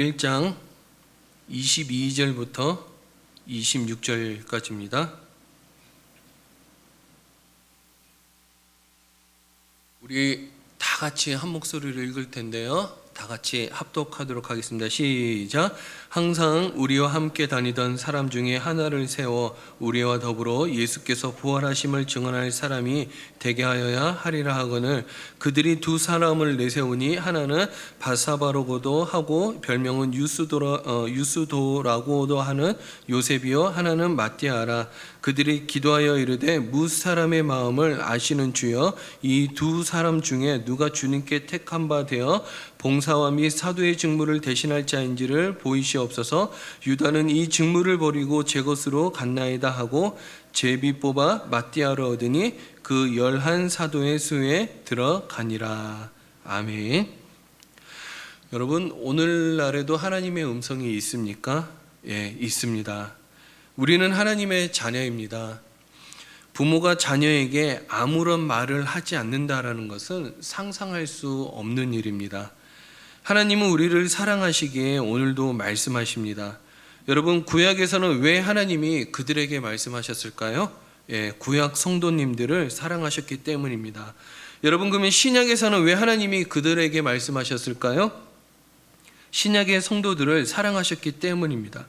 1장 22절부터 26절까지입니다. 우리 다 같이 한 목소리로 읽을 텐데요. 다 같이 합독하도록 하겠습니다. 시작. 항상 우리와 함께 다니던 사람 중에 하나를 세워 우리와 더불어 예수께서 부활하심을 증언할 사람이 되게 하여야 하리라 하거늘 그들이 두 사람을 내세우니 하나는 바사바라고도 하고 별명은 유스도라고도 하는 요셉이요 하나는 마띠아라. 그들이 기도하여 이르되 무 사람의 마음을 아시는 주여 이 두 사람 중에 누가 주님께 택한 바 되어 봉사와 및 사도의 직무를 대신할 자인지를 보이시옵소서. 유다는 이 직무를 버리고 제 것으로 갔나이다 하고 제비 뽑아 마띠아를 얻으니 그 11 사도의 수에 들어가니라. 아멘. 여러분, 오늘날에도 하나님의 음성이 있습니까? 예, 있습니다. 우리는 하나님의 자녀입니다. 부모가 자녀에게 아무런 말을 하지 않는다라는 것은 상상할 수 없는 일입니다. 하나님은 우리를 사랑하시기에 오늘도 말씀하십니다. 여러분, 구약에서는 왜 하나님이 그들에게 말씀하셨을까요? 예, 구약 성도님들을 사랑하셨기 때문입니다. 여러분, 그러면 신약에서는 왜 하나님이 그들에게 말씀하셨을까요? 신약의 성도들을 사랑하셨기 때문입니다.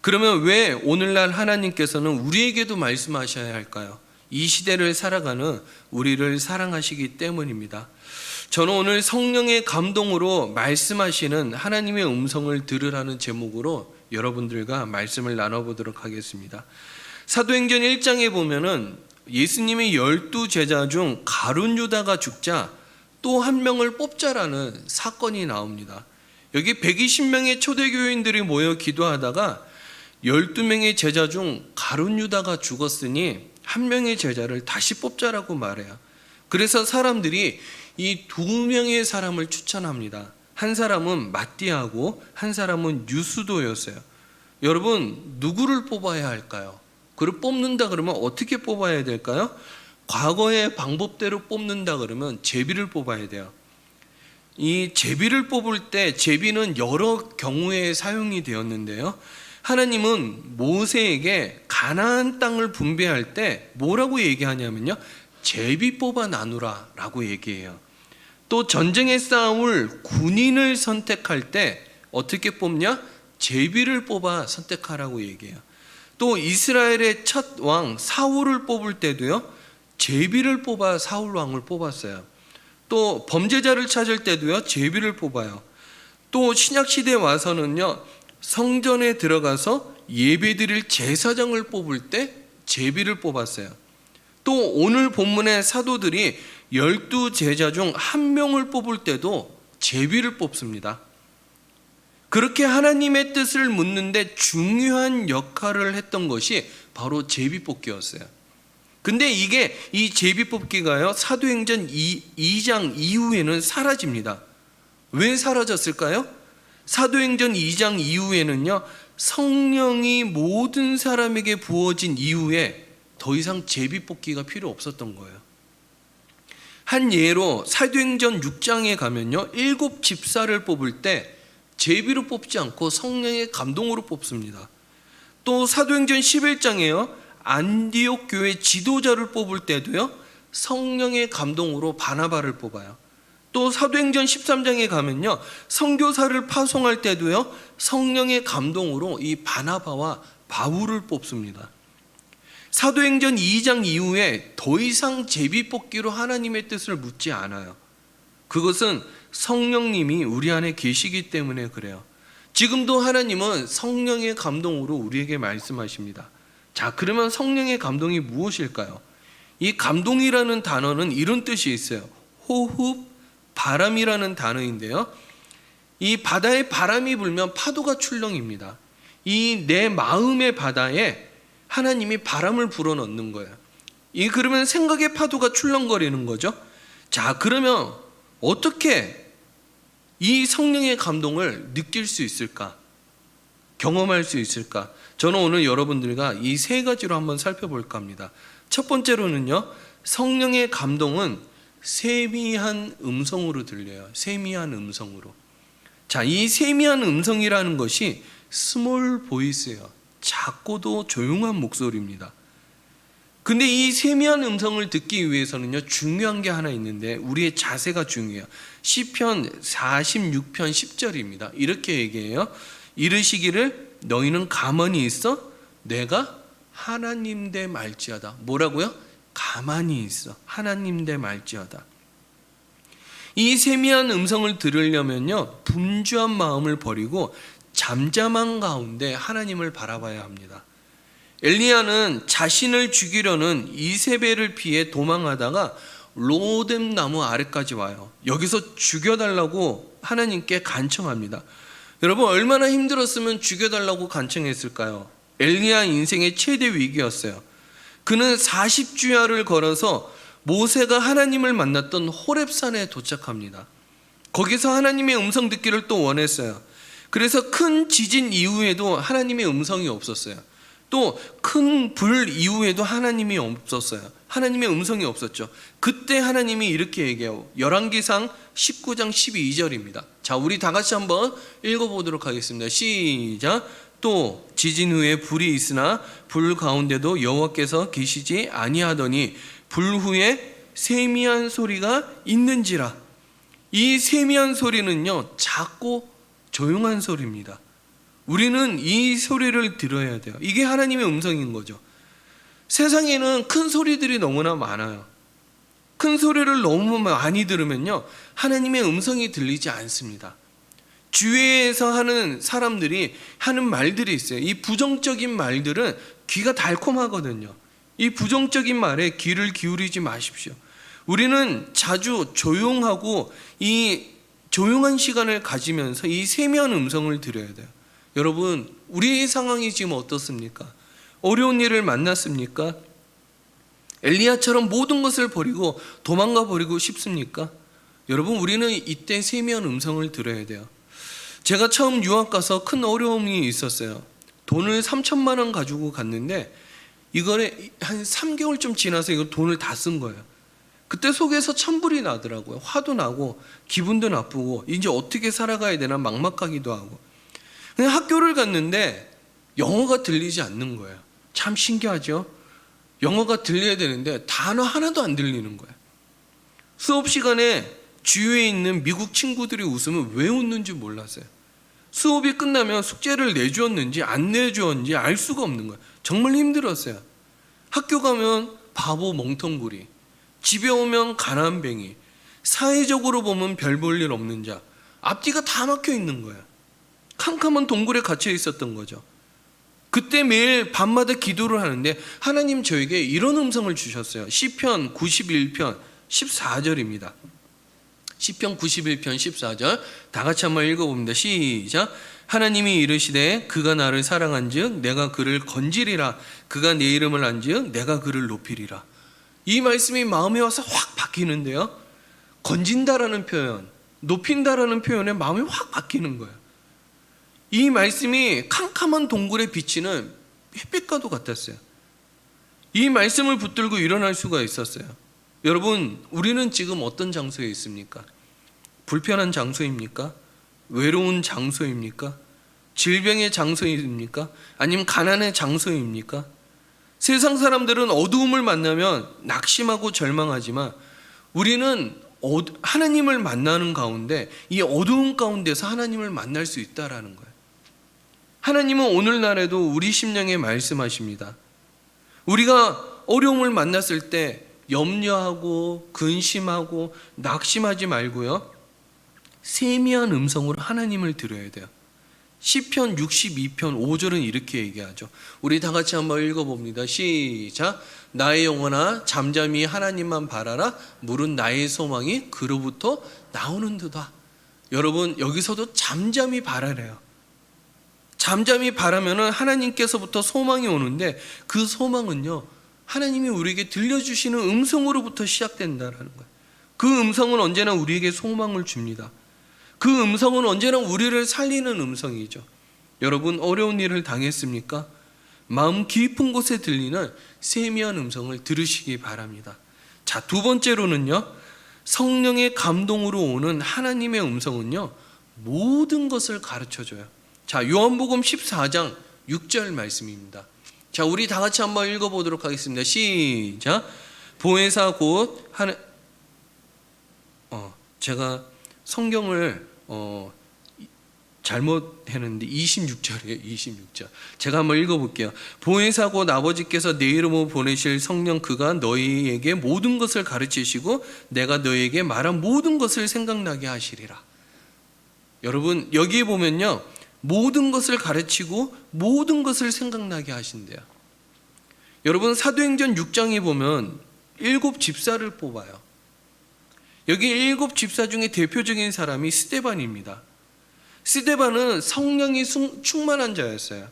그러면 왜 오늘날 하나님께서는 우리에게도 말씀하셔야 할까요? 이 시대를 살아가는 우리를 사랑하시기 때문입니다. 저는 오늘 성령의 감동으로 말씀하시는 하나님의 음성을 들으라는 제목으로 여러분들과 말씀을 나눠보도록 하겠습니다. 사도행전 1장에 보면은 예수님의 12제자 중 가룟 유다가 죽자 또 한 명을 뽑자라는 사건이 나옵니다. 여기 120명의 초대교인들이 모여 기도하다가 12명의 제자 중 가룟 유다가 죽었으니 한 명의 제자를 다시 뽑자라고 말해요. 그래서 사람들이 이 두 명의 사람을 추천합니다. 한 사람은 마띠아고 한 사람은 유스도였어요. 여러분, 누구를 뽑아야 할까요? 그를 뽑는다 그러면 어떻게 뽑아야 될까요? 과거의 방법대로 뽑는다 그러면 제비를 뽑아야 돼요. 이 제비를 뽑을 때 제비는 여러 경우에 사용이 되었는데요. 하나님은 모세에게 가나안 땅을 분배할 때 뭐라고 얘기하냐면요, 제비 뽑아 나누라 라고 얘기해요. 또 전쟁에 싸울 군인을 선택할 때 어떻게 뽑냐? 제비를 뽑아 선택하라고 얘기해요. 또 이스라엘의 첫 왕 사울을 뽑을 때도요, 제비를 뽑아 사울 왕을 뽑았어요. 또 범죄자를 찾을 때도요, 제비를 뽑아요. 또 신약시대에 와서는요, 성전에 들어가서 예배드릴 제사장을 뽑을 때 제비를 뽑았어요. 또 오늘 본문의 사도들이 12제자 중 한 명을 뽑을 때도 제비를 뽑습니다. 그렇게 하나님의 뜻을 묻는데 중요한 역할을 했던 것이 바로 제비 뽑기였어요. 근데 이 제비 뽑기가요, 사도행전 2장 이후에는 사라집니다. 왜 사라졌을까요? 사도행전 2장 이후에는요, 성령이 모든 사람에게 부어진 이후에 더 이상 제비 뽑기가 필요 없었던 거예요. 한 예로 사도행전 6장에 가면요, 7 집사를 뽑을 때 제비로 뽑지 않고 성령의 감동으로 뽑습니다. 또 사도행전 11장에요, 안디옥 교회 지도자를 뽑을 때도요, 성령의 감동으로 바나바를 뽑아요. 또 사도행전 13장에 가면요, 선교사를 파송할 때도요, 성령의 감동으로 이 바나바와 바울을 뽑습니다. 사도행전 2장 이후에 더 이상 제비 뽑기로 하나님의 뜻을 묻지 않아요. 그것은 성령님이 우리 안에 계시기 때문에 그래요. 지금도 하나님은 성령의 감동으로 우리에게 말씀하십니다. 자, 그러면 성령의 감동이 무엇일까요? 이 감동이라는 단어는 이런 뜻이 있어요. 호흡, 바람이라는 단어인데요, 이 바다에 바람이 불면 파도가 출렁입니다. 이 내 마음의 바다에 하나님이 바람을 불어넣는 거예요. 그러면 생각의 파도가 출렁거리는 거죠. 자, 그러면 어떻게 이 성령의 감동을 느낄 수 있을까? 경험할 수 있을까? 저는 오늘 여러분들과 이 세 가지로 한번 살펴볼까 합니다. 첫 번째로는요, 성령의 감동은 세미한 음성으로 들려요. 세미한 음성으로. 자, 이 세미한 음성이라는 것이 스몰 보이스예요. 작고도 조용한 목소리입니다. 근데 이 세미한 음성을 듣기 위해서는요, 중요한 게 하나 있는데 우리의 자세가 중요해요. 시편 46편 10절입니다. 이렇게 얘기해요. 이르시기를 너희는 가만히 있어 내가 하나님 대 말지어다. 뭐라고요? 가만히 있어. 하나님 대 말지어다. 이 세미한 음성을 들으려면요, 분주한 마음을 버리고 잠잠한 가운데 하나님을 바라봐야 합니다. 엘리야는 자신을 죽이려는 이세벨을 피해 도망하다가 로뎀 나무 아래까지 와요. 여기서 죽여달라고 하나님께 간청합니다. 여러분, 얼마나 힘들었으면 죽여달라고 간청했을까요? 엘리야 인생의 최대 위기였어요. 그는 40주야를 걸어서 모세가 하나님을 만났던 호렙산에 도착합니다. 거기서 하나님의 음성 듣기를 또 원했어요. 그래서 큰 지진 이후에도 하나님의 음성이 없었어요. 또 큰 불 이후에도 하나님이 없었어요. 하나님의 음성이 없었죠. 그때 하나님이 이렇게 얘기해요. 열왕기상 19장 12절입니다. 자, 우리 다 같이 한번 읽어보도록 하겠습니다. 시작. 또 지진 후에 불이 있으나 불 가운데도 여호와께서 계시지 아니하더니 불 후에 세미한 소리가 있는지라. 이 세미한 소리는요, 작고 조용한 소리입니다. 우리는 이 소리를 들어야 돼요. 이게 하나님의 음성인 거죠. 세상에는 큰 소리들이 너무나 많아요. 큰 소리를 너무 많이 들으면요, 하나님의 음성이 들리지 않습니다. 주위에서 하는 사람들이 하는 말들이 있어요. 이 부정적인 말들은 귀가 달콤하거든요. 이 부정적인 말에 귀를 기울이지 마십시오. 우리는 자주 조용하고 이 조용한 시간을 가지면서 이 세미한 음성을 들어야 돼요. 여러분, 우리의 상황이 지금 어떻습니까? 어려운 일을 만났습니까? 엘리야처럼 모든 것을 버리고 도망가 버리고 싶습니까? 여러분, 우리는 이때 세미한 음성을 들어야 돼요. 제가 처음 유학 가서 큰 어려움이 있었어요. 돈을 3천만 원 가지고 갔는데 이거를 한 3개월 좀 지나서 이거 돈을 다 쓴 거예요. 그때 속에서 천불이 나더라고요. 화도 나고 기분도 나쁘고 이제 어떻게 살아가야 되나 막막하기도 하고. 그냥 학교를 갔는데 영어가 들리지 않는 거예요. 참 신기하죠? 영어가 들려야 되는데 단어 하나도 안 들리는 거예요. 수업 시간에 주위에 있는 미국 친구들이 웃으면 왜 웃는지 몰랐어요. 수업이 끝나면 숙제를 내주었는지 안 내주었는지 알 수가 없는 거예요. 정말 힘들었어요. 학교 가면 바보 멍텅구리, 집에 오면 가난뱅이, 사회적으로 보면 별 볼 일 없는 자, 앞뒤가 다 막혀 있는 거예요. 캄캄한 동굴에 갇혀 있었던 거죠. 그때 매일 밤마다 기도를 하는데 하나님 저에게 이런 음성을 주셨어요. 시편 91편 14절입니다. 시편 91편 14절 다 같이 한번 읽어봅니다. 시작. 하나님이 이르시되 그가 나를 사랑한즉 내가 그를 건지리라. 그가 내 이름을 안즉 내가 그를 높이리라. 이 말씀이 마음에 와서 확 바뀌는데요, 건진다라는 표현, 높인다라는 표현에 마음이 확 바뀌는 거예요. 이 말씀이 캄캄한 동굴에 비치는 햇빛과도 같았어요. 이 말씀을 붙들고 일어날 수가 있었어요. 여러분, 우리는 지금 어떤 장소에 있습니까? 불편한 장소입니까? 외로운 장소입니까? 질병의 장소입니까? 아니면 가난의 장소입니까? 세상 사람들은 어두움을 만나면 낙심하고 절망하지만 우리는 하나님을 만나는 가운데 이 어두운 가운데서 하나님을 만날 수 있다라는 거예요. 하나님은 오늘날에도 우리 심령에 말씀하십니다. 우리가 어려움을 만났을 때 염려하고 근심하고 낙심하지 말고요, 세미한 음성으로 하나님을 들어야 돼요. 시편 62편 5절은 이렇게 얘기하죠. 우리 다 같이 한번 읽어봅니다. 시작. 나의 영혼아 잠잠히 하나님만 바라라. 물은 나의 소망이 그로부터 나오는도다. 여러분, 여기서도 잠잠히 바라래요. 잠잠히 바라면은 하나님께서부터 소망이 오는데 그 소망은요, 하나님이 우리에게 들려주시는 음성으로부터 시작된다라는 거예요. 그 음성은 언제나 우리에게 소망을 줍니다. 그 음성은 언제나 우리를 살리는 음성이죠. 여러분, 어려운 일을 당했습니까? 마음 깊은 곳에 들리는 세미한 음성을 들으시기 바랍니다. 자, 두 번째로는요, 성령의 감동으로 오는 하나님의 음성은요, 모든 것을 가르쳐줘요. 자, 요한복음 14장 6절 말씀입니다. 자, 우리 다 같이 한번 읽어보도록 하겠습니다. 시작. 보혜사 곧 하는 제가 성경을 잘못했는데 26절이에요. 26절. 제가 한번 읽어볼게요. 보혜사 곧 아버지께서 내 이름으로 보내실 성령 그가 너희에게 모든 것을 가르치시고 내가 너희에게 말한 모든 것을 생각나게 하시리라. 여러분 여기에 보면요, 모든 것을 가르치고 모든 것을 생각나게 하신대요. 여러분 사도행전 6장에 보면 7 집사를 뽑아요. 여기 7 집사 중에 대표적인 사람이 스데반입니다. 스데반은 성령이 충만한 자였어요.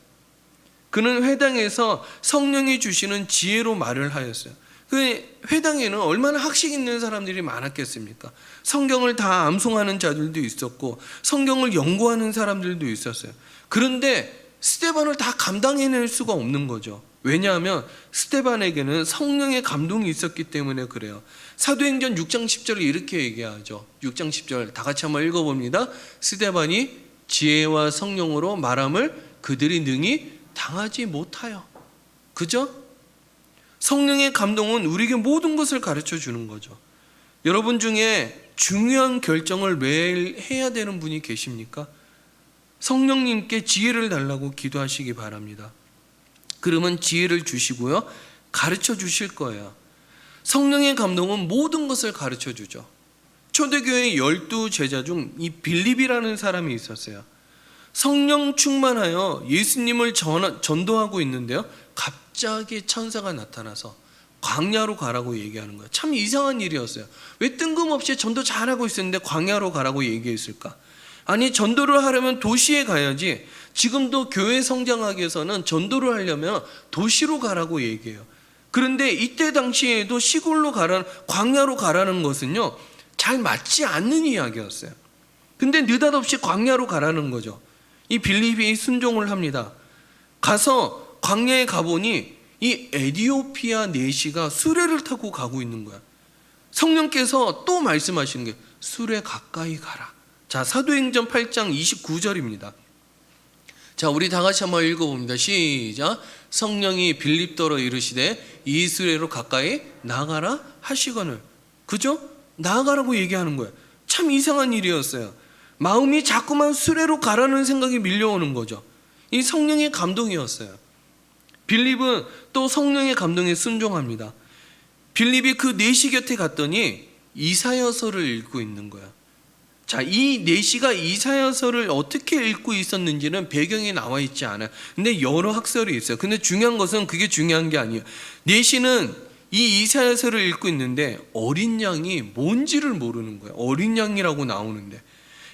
그는 회당에서 성령이 주시는 지혜로 말을 하였어요. 그 회당에는 얼마나 학식 있는 사람들이 많았겠습니까? 성경을 다 암송하는 자들도 있었고 성경을 연구하는 사람들도 있었어요. 그런데 스데반을 다 감당해낼 수가 없는 거죠. 왜냐하면 스데반에게는 성령의 감동이 있었기 때문에 그래요. 사도행전 6장 10절에 이렇게 얘기하죠. 6장 10절 다 같이 한번 읽어봅니다. 스데반이 지혜와 성령으로 말함을 그들이 능히 당하지 못하여. 그죠? 성령의 감동은 우리에게 모든 것을 가르쳐 주는 거죠. 여러분 중에 중요한 결정을 매일 해야 되는 분이 계십니까? 성령님께 지혜를 달라고 기도하시기 바랍니다. 그러면 지혜를 주시고요, 가르쳐 주실 거예요. 성령의 감동은 모든 것을 가르쳐 주죠. 초대교회 12제자 중 이 빌립이라는 사람이 있었어요. 성령 충만하여 예수님을 전도하고 있는데요, 갑자기 천사가 나타나서 광야로 가라고 얘기하는 거예요. 참 이상한 일이었어요. 왜 뜬금없이 전도 잘하고 있었는데 광야로 가라고 얘기했을까? 아니, 전도를 하려면 도시에 가야지. 지금도 교회 성장하기 위해서는 전도를 하려면 도시로 가라고 얘기해요. 그런데 이때 당시에도 시골로 광야로 가라는 것은요, 잘 맞지 않는 이야기였어요. 근데 느닷없이 광야로 가라는 거죠. 이 빌립이 순종을 합니다. 가서 광야에 가보니 이 에디오피아 내시가 수레를 타고 가고 있는 거야. 성령께서 또 말씀하시는 게 수레 가까이 가라. 자, 사도행전 8장 29절입니다. 자, 우리 다 같이 한번 읽어봅니다. 시작. 성령이 빌립더러 이르시되 이 수레로 가까이 나가라 하시거늘. 그죠? 나가라고 얘기하는 거예요. 참 이상한 일이었어요. 마음이 자꾸만 수레로 가라는 생각이 밀려오는 거죠. 이 성령의 감동이었어요. 빌립은 또 성령의 감동에 순종합니다. 빌립이 그 내시 곁에 갔더니 이사야서를 읽고 있는 거야. 자, 이 내시가 이사야서를 어떻게 읽고 있었는지는 배경이 나와 있지 않아요. 근데 여러 학설이 있어요. 근데 중요한 것은 그게 중요한 게 아니에요. 내시는 이 이사야서를 읽고 있는데 어린 양이 뭔지를 모르는 거예요. 어린 양이라고 나오는데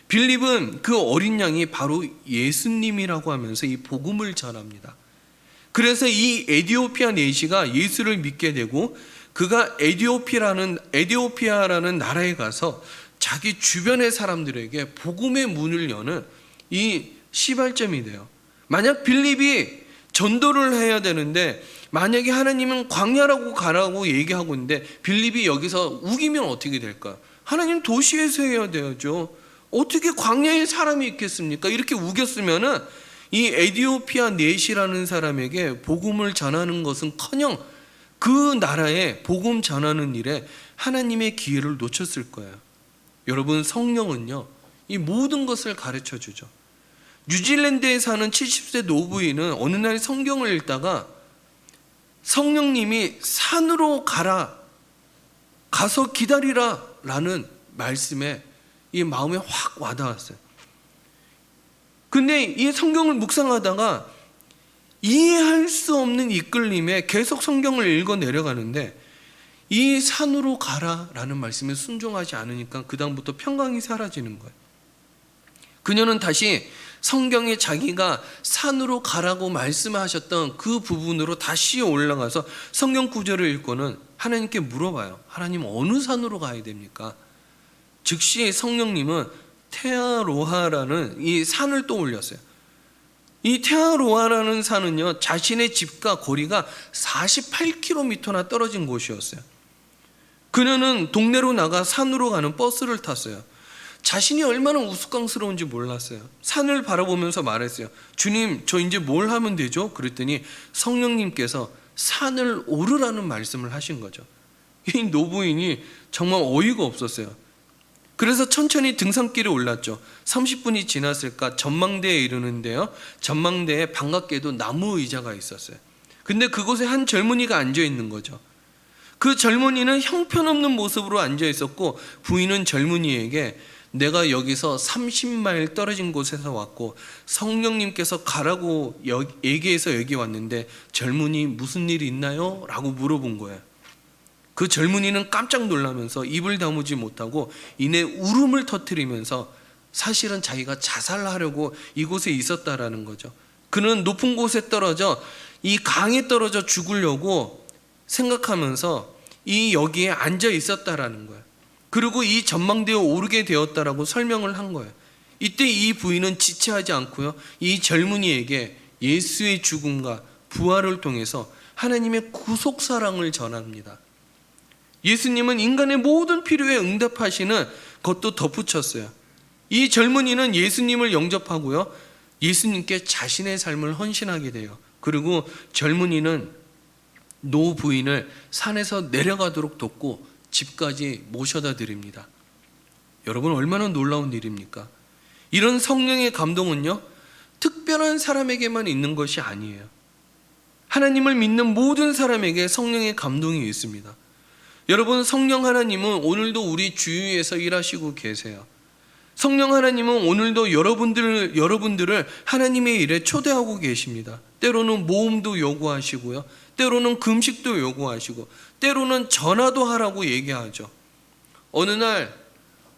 빌립은 그 어린 양이 바로 예수님이라고 하면서 이 복음을 전합니다. 그래서 이 에디오피아 내시가 예수를 믿게 되고 그가 에디오피아라는 나라에 가서 자기 주변의 사람들에게 복음의 문을 여는 이 시발점이 돼요. 만약 빌립이 전도를 해야 되는데 만약에 하나님은 광야라고 가라고 얘기하고 있는데 빌립이 여기서 우기면 어떻게 될까요? 하나님 도시에서 해야 되죠. 어떻게 광야에 사람이 있겠습니까? 이렇게 우겼으면은 이 에디오피아 내시라는 사람에게 복음을 전하는 것은커녕 그 나라에 복음 전하는 일에 하나님의 기회를 놓쳤을 거예요. 여러분, 성령은요, 이 모든 것을 가르쳐 주죠. 뉴질랜드에 사는 70세 노부인은 어느 날 성경을 읽다가 성령님이 산으로 가라, 가서 기다리라 라는 말씀에 이 마음에 확 와닿았어요. 근데 이 성경을 묵상하다가 이해할 수 없는 이끌림에 계속 성경을 읽어 내려가는데 이 산으로 가라 라는 말씀에 순종하지 않으니까 그 다음부터 평강이 사라지는 거예요. 그녀는 다시 성경에 자기가 산으로 가라고 말씀하셨던 그 부분으로 다시 올라가서 성경 구절을 읽고는 하나님께 물어봐요. 하나님, 어느 산으로 가야 됩니까? 즉시 성령님은 테아로하라는 이 산을 떠올렸어요. 이 테아로하라는 산은요, 자신의 집과 거리가 48km나 떨어진 곳이었어요. 그녀는 동네로 나가 산으로 가는 버스를 탔어요. 자신이 얼마나 우스꽝스러운지 몰랐어요. 산을 바라보면서 말했어요. 주님, 저 이제 뭘 하면 되죠? 그랬더니 성령님께서 산을 오르라는 말씀을 하신 거죠. 이 노부인이 정말 어이가 없었어요. 그래서 천천히 등산길에 올랐죠. 30분이 지났을까 전망대에 이르는데요, 전망대에 반갑게도 나무 의자가 있었어요. 근데 그곳에 한 젊은이가 앉아 있는 거죠. 그 젊은이는 형편없는 모습으로 앉아 있었고, 부인은 젊은이에게 내가 여기서 30마일 떨어진 곳에서 왔고 성령님께서 가라고 얘기해서 여기 왔는데 젊은이 무슨 일이 있나요? 라고 물어본 거예요. 그 젊은이는 깜짝 놀라면서 입을 다무지 못하고 이내 울음을 터뜨리면서 사실은 자기가 자살하려고 이곳에 있었다라는 거죠. 그는 높은 곳에 떨어져 이 강에 떨어져 죽으려고 생각하면서 이 여기에 앉아 있었다라는 거예요. 그리고 이 전망대에 오르게 되었다라고 설명을 한 거예요. 이때 이 부인은 지체하지 않고요, 이 젊은이에게 예수의 죽음과 부활을 통해서 하나님의 구속 사랑을 전합니다. 예수님은 인간의 모든 필요에 응답하시는 것도 덧붙였어요. 이 젊은이는 예수님을 영접하고요, 예수님께 자신의 삶을 헌신하게 돼요. 그리고 젊은이는 노 부인을 산에서 내려가도록 돕고 집까지 모셔다 드립니다. 여러분, 얼마나 놀라운 일입니까? 이런 성령의 감동은요, 특별한 사람에게만 있는 것이 아니에요. 하나님을 믿는 모든 사람에게 성령의 감동이 있습니다. 여러분, 성령 하나님은 오늘도 우리 주위에서 일하시고 계세요. 성령 하나님은 오늘도 여러분들을 하나님의 일에 초대하고 계십니다. 때로는 모험도 요구하시고요, 때로는 금식도 요구하시고, 때로는 전화도 하라고 얘기하죠. 어느 날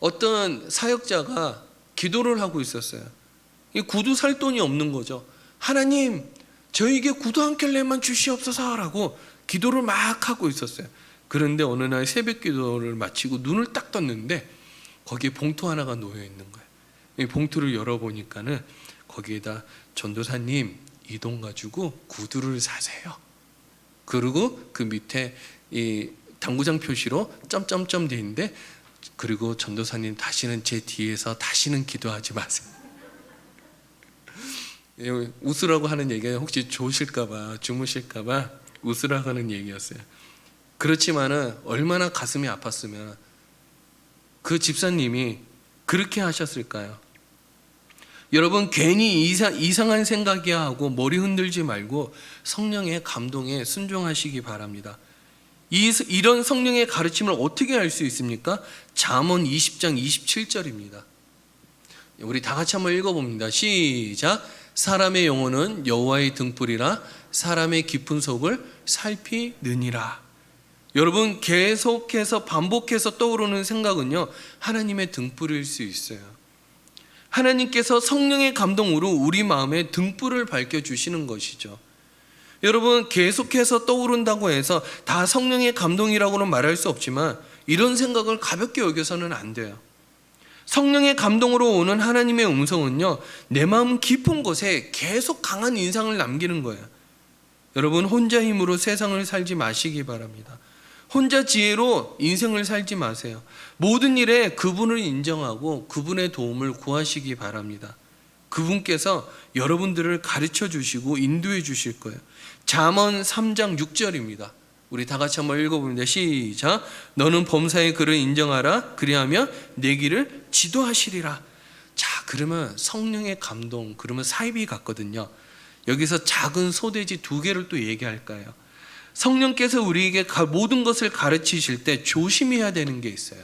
어떤 사역자가 기도를 하고 있었어요. 구두 살 돈이 없는 거죠. 하나님, 저에게 구두 한 켤레만 주시옵소서라고 기도를 막 하고 있었어요. 그런데 어느 날 새벽 기도를 마치고 눈을 딱 떴는데 거기에 봉투 하나가 놓여 있는 거예요. 이 봉투를 열어보니까는 거기에다 전도사님, 이 돈 가지고 구두를 사세요. 그리고 그 밑에 이 당구장 표시로 점점점 돼 있는데, 그리고 전도사님, 다시는 제 뒤에서 다시는 기도하지 마세요. 웃으라고 하는 얘기가 혹시 좋으실까봐, 주무실까봐 웃으라고 하는 얘기였어요. 그렇지만은 얼마나 가슴이 아팠으면 그 집사님이 그렇게 하셨을까요? 여러분, 괜히 이상한 생각이야 하고 머리 흔들지 말고 성령의 감동에 순종하시기 바랍니다. 이런 성령의 가르침을 어떻게 알 수 있습니까? 잠언 20장 27절입니다. 우리 다 같이 한번 읽어봅니다. 시작. 사람의 영혼은 여호와의 등불이라 사람의 깊은 속을 살피느니라. 여러분, 계속해서 반복해서 떠오르는 생각은요, 하나님의 등불일 수 있어요. 하나님께서 성령의 감동으로 우리 마음에 등불을 밝혀주시는 것이죠. 여러분, 계속해서 떠오른다고 해서 다 성령의 감동이라고는 말할 수 없지만 이런 생각을 가볍게 여겨서는 안 돼요. 성령의 감동으로 오는 하나님의 음성은요, 내 마음 깊은 곳에 계속 강한 인상을 남기는 거예요. 여러분, 혼자 힘으로 세상을 살지 마시기 바랍니다. 혼자 지혜로 인생을 살지 마세요. 모든 일에 그분을 인정하고 그분의 도움을 구하시기 바랍니다. 그분께서 여러분들을 가르쳐 주시고 인도해 주실 거예요. 잠언 3장 6절입니다. 우리 다 같이 한번 읽어봅니다. 시작. 너는 범사의 그를 인정하라. 그리하면 내 길을 지도하시리라. 자, 그러면 성령의 감동, 그러면 사이비 같거든요. 여기서 작은 소돼지 2개를 또 얘기할까요? 성령께서 우리에게 모든 것을 가르치실 때 조심해야 되는 게 있어요.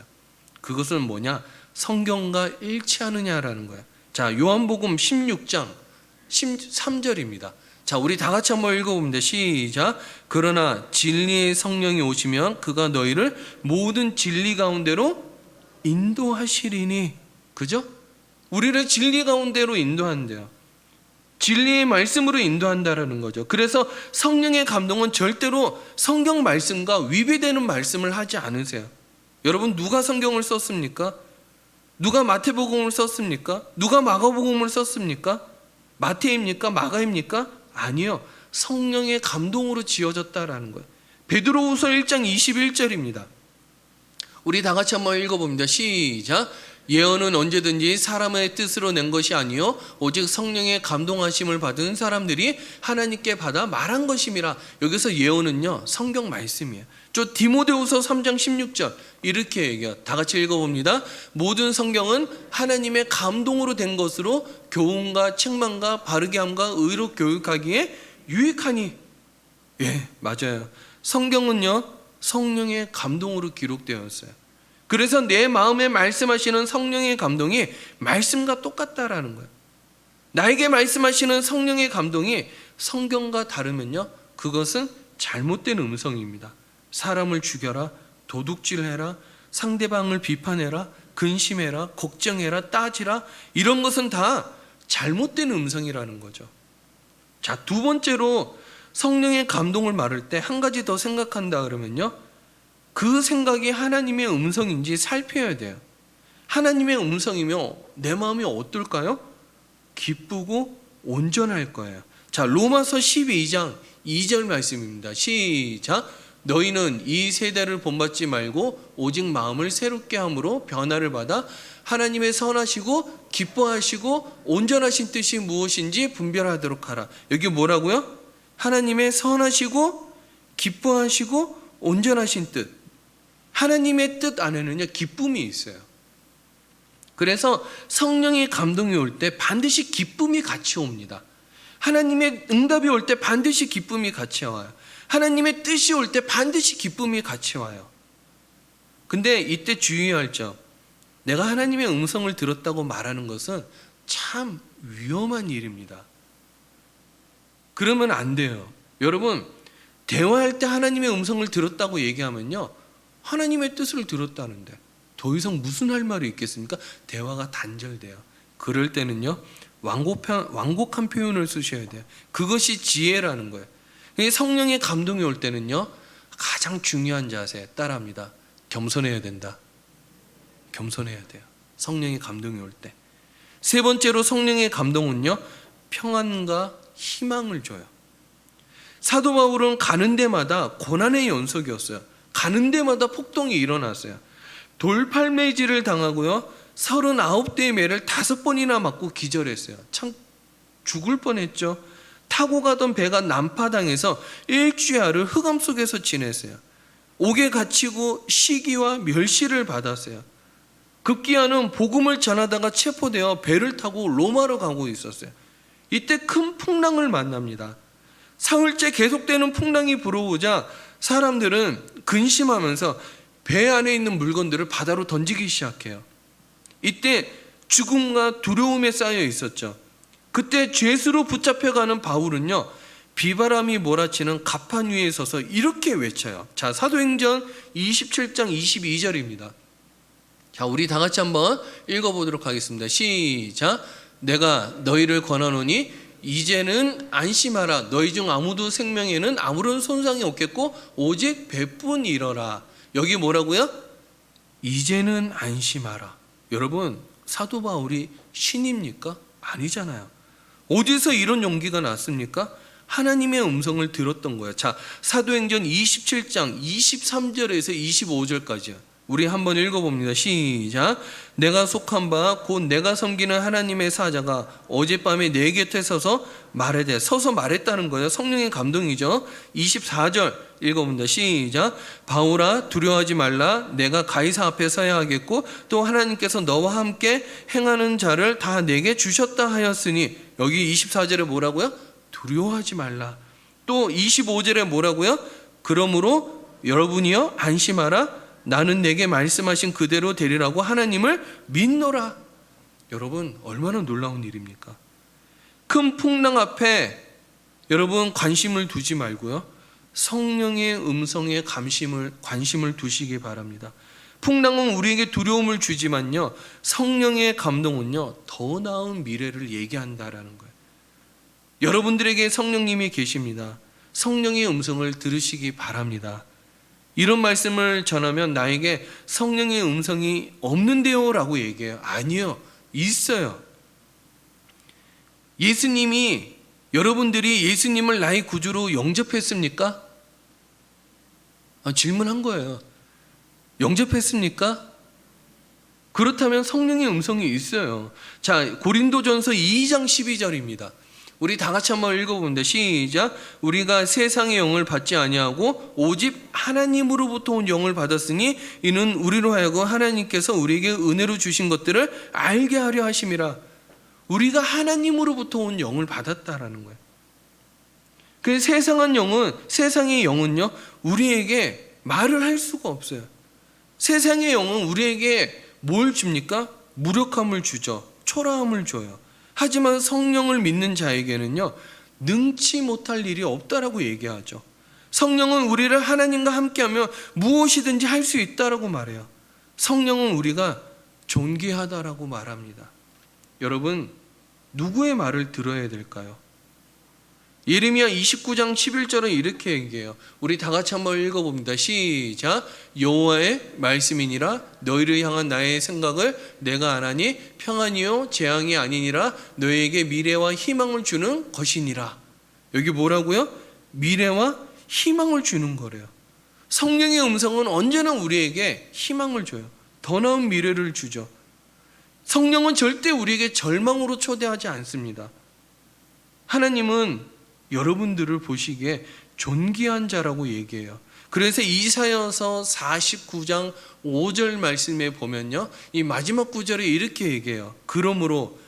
그것은 뭐냐? 성경과 일치하느냐라는 거예요. 자, 요한복음 16장 13절입니다. 자, 우리 다 같이 한번 읽어봅니다. 시작. 그러나 진리의 성령이 오시면 그가 너희를 모든 진리 가운데로 인도하시리니. 그죠? 우리를 진리 가운데로 인도한대요. 진리의 말씀으로 인도한다라는 거죠. 그래서 성령의 감동은 절대로 성경 말씀과 위배되는 말씀을 하지 않으세요. 여러분, 누가 성경을 썼습니까? 누가 마태복음을 썼습니까? 누가 마가복음을 썼습니까? 마태입니까? 마가입니까? 아니요. 성령의 감동으로 지어졌다라는 거예요. 베드로후서 1장 21절입니다. 우리 다 같이 한번 읽어봅니다. 시작. 예언은 언제든지 사람의 뜻으로 낸 것이 아니요 오직 성령의 감동하심을 받은 사람들이 하나님께 받아 말한 것임이라. 여기서 예언은요 성경 말씀이에요. 저 디모데후서 3장 16절 이렇게 얘기해요. 다 같이 읽어봅니다. 모든 성경은 하나님의 감동으로 된 것으로 교훈과 책망과 바르게 함과 의로 교육하기에 유익하니. 예, 맞아요. 성경은요 성령의 감동으로 기록되어 있어요. 그래서 내 마음에 말씀하시는 성령의 감동이 말씀과 똑같다라는 거예요. 나에게 말씀하시는 성령의 감동이 성경과 다르면요 그것은 잘못된 음성입니다. 사람을 죽여라, 도둑질해라, 상대방을 비판해라, 근심해라, 걱정해라, 따지라, 이런 것은 다 잘못된 음성이라는 거죠. 자, 두 번째로 성령의 감동을 말할 때 한 가지 더 생각한다 그러면요 그 생각이 하나님의 음성인지 살펴야 돼요. 하나님의 음성이면 내 마음이 어떨까요? 기쁘고 온전할 거예요. 자, 로마서 12장 2절 말씀입니다. 시작. 너희는 이 세대를 본받지 말고 오직 마음을 새롭게 함으로 변화를 받아 하나님의 선하시고 기뻐하시고 온전하신 뜻이 무엇인지 분별하도록 하라. 여기 뭐라고요? 하나님의 선하시고 기뻐하시고 온전하신 뜻. 하나님의 뜻 안에는요 기쁨이 있어요. 그래서 성령의 감동이 올 때 반드시 기쁨이 같이 옵니다. 하나님의 응답이 올 때 반드시 기쁨이 같이 와요. 하나님의 뜻이 올 때 반드시 기쁨이 같이 와요. 근데 이때 주의할 점, 내가 하나님의 음성을 들었다고 말하는 것은 참 위험한 일입니다. 그러면 안 돼요. 여러분, 대화할 때 하나님의 음성을 들었다고 얘기하면요 하나님의 뜻을 들었다는데 더 이상 무슨 할 말이 있겠습니까? 대화가 단절돼요. 그럴 때는요 완곡한 표현을 쓰셔야 돼요. 그것이 지혜라는 거예요. 성령의 감동이 올 때는요 가장 중요한 자세 따라합니다. 겸손해야 된다. 겸손해야 돼요. 성령의 감동이 올 때. 세 번째로 성령의 감동은요 평안과 희망을 줘요. 사도 바울은 가는 데마다 고난의 연속이었어요. 가는 데마다 폭동이 일어났어요. 돌팔매질을 당하고요 39대의 매를 5번이나 맞고 기절했어요. 참 죽을 뻔했죠. 타고 가던 배가 난파당해서 일주일을 흑암 속에서 지냈어요. 옥에 갇히고 시기와 멸시를 받았어요. 급기야는 복음을 전하다가 체포되어 배를 타고 로마로 가고 있었어요. 이때 큰 풍랑을 만납니다. 사흘째 계속되는 풍랑이 불어오자 사람들은 근심하면서 배 안에 있는 물건들을 바다로 던지기 시작해요. 이때 죽음과 두려움에 쌓여 있었죠. 그때 죄수로 붙잡혀가는 바울은요 비바람이 몰아치는 갑판 위에 서서 이렇게 외쳐요. 자, 사도행전 27장 22절입니다. 자, 우리 다 같이 한번 읽어보도록 하겠습니다. 시작. 내가 너희를 권하노니 이제는 안심하라. 너희 중 아무도 생명에는 아무런 손상이 없겠고 오직 배뿐 이러라. 여기 뭐라고요? 이제는 안심하라. 여러분, 사도 바울이 신입니까? 아니잖아요. 어디서 이런 용기가 났습니까? 하나님의 음성을 들었던 거예요. 자, 사도행전 27장 23절에서 25절까지요. 우리 한번 읽어봅니다. 시작. 내가 속한 바 곧 내가 섬기는 하나님의 사자가 어젯밤에 내 곁에 서서 말했다는 거예요. 성령의 감동이죠. 24절 읽어봅니다. 시작. 바울아 두려워하지 말라. 내가 가이사 앞에 서야 하겠고 또 하나님께서 너와 함께 행하는 자를 다 내게 주셨다 하였으니. 여기 24절에 뭐라고요? 두려워하지 말라. 또 25절에 뭐라고요? 그러므로 여러분이여 안심하라. 나는 내게 말씀하신 그대로 되리라고 하나님을 믿노라. 여러분, 얼마나 놀라운 일입니까? 큰 풍랑 앞에 여러분 관심을 두지 말고요 성령의 음성에 관심을 두시기 바랍니다. 풍랑은 우리에게 두려움을 주지만요 성령의 감동은요 더 나은 미래를 얘기한다라는 거예요. 여러분들에게 성령님이 계십니다. 성령의 음성을 들으시기 바랍니다. 이런 말씀을 전하면 나에게 성령의 음성이 없는데요 라고 얘기해요. 아니요, 있어요. 예수님이, 여러분들이 예수님을 나의 구주로 영접했습니까? 질문한 거예요. 영접했습니까? 그렇다면 성령의 음성이 있어요. 자, 고린도전서 2장 12절입니다. 우리 다 같이 한번 읽어봅니다. 시작. 우리가 세상의 영을 받지 아니하고 오직 하나님으로부터 온 영을 받았으니 이는 우리로 하여금 하나님께서 우리에게 은혜로 주신 것들을 알게 하려 하심이라. 우리가 하나님으로부터 온 영을 받았다라는 거예요. 그 세상의 영은요, 우리에게 말을 할 수가 없어요. 세상의 영은 우리에게 뭘 줍니까? 무력함을 주죠. 초라함을 줘요. 하지만 성령을 믿는 자에게는요, 능치 못할 일이 없다라고 얘기하죠. 성령은 우리를 하나님과 함께하며 무엇이든지 할 수 있다라고 말해요. 성령은 우리가 존귀하다라고 말합니다. 여러분, 누구의 말을 들어야 될까요? 예레미야 29장 11절은 이렇게 얘기해요. 우리 다 같이 한번 읽어봅니다. 시작. 여호와의 말씀이니라. 너희를 향한 나의 생각을 내가 아나니 평안이요 재앙이 아니니라. 너희에게 미래와 희망을 주는 것이니라. 여기 뭐라고요? 미래와 희망을 주는 거래요. 성령의 음성은 언제나 우리에게 희망을 줘요. 더 나은 미래를 주죠. 성령은 절대 우리에게 절망으로 초대하지 않습니다. 하나님은 여러분들을 보시기에 존귀한 자라고 얘기해요. 그래서 이사야서 49장 5절 말씀에 보면요, 이 마지막 구절에 이렇게 얘기해요. 그러므로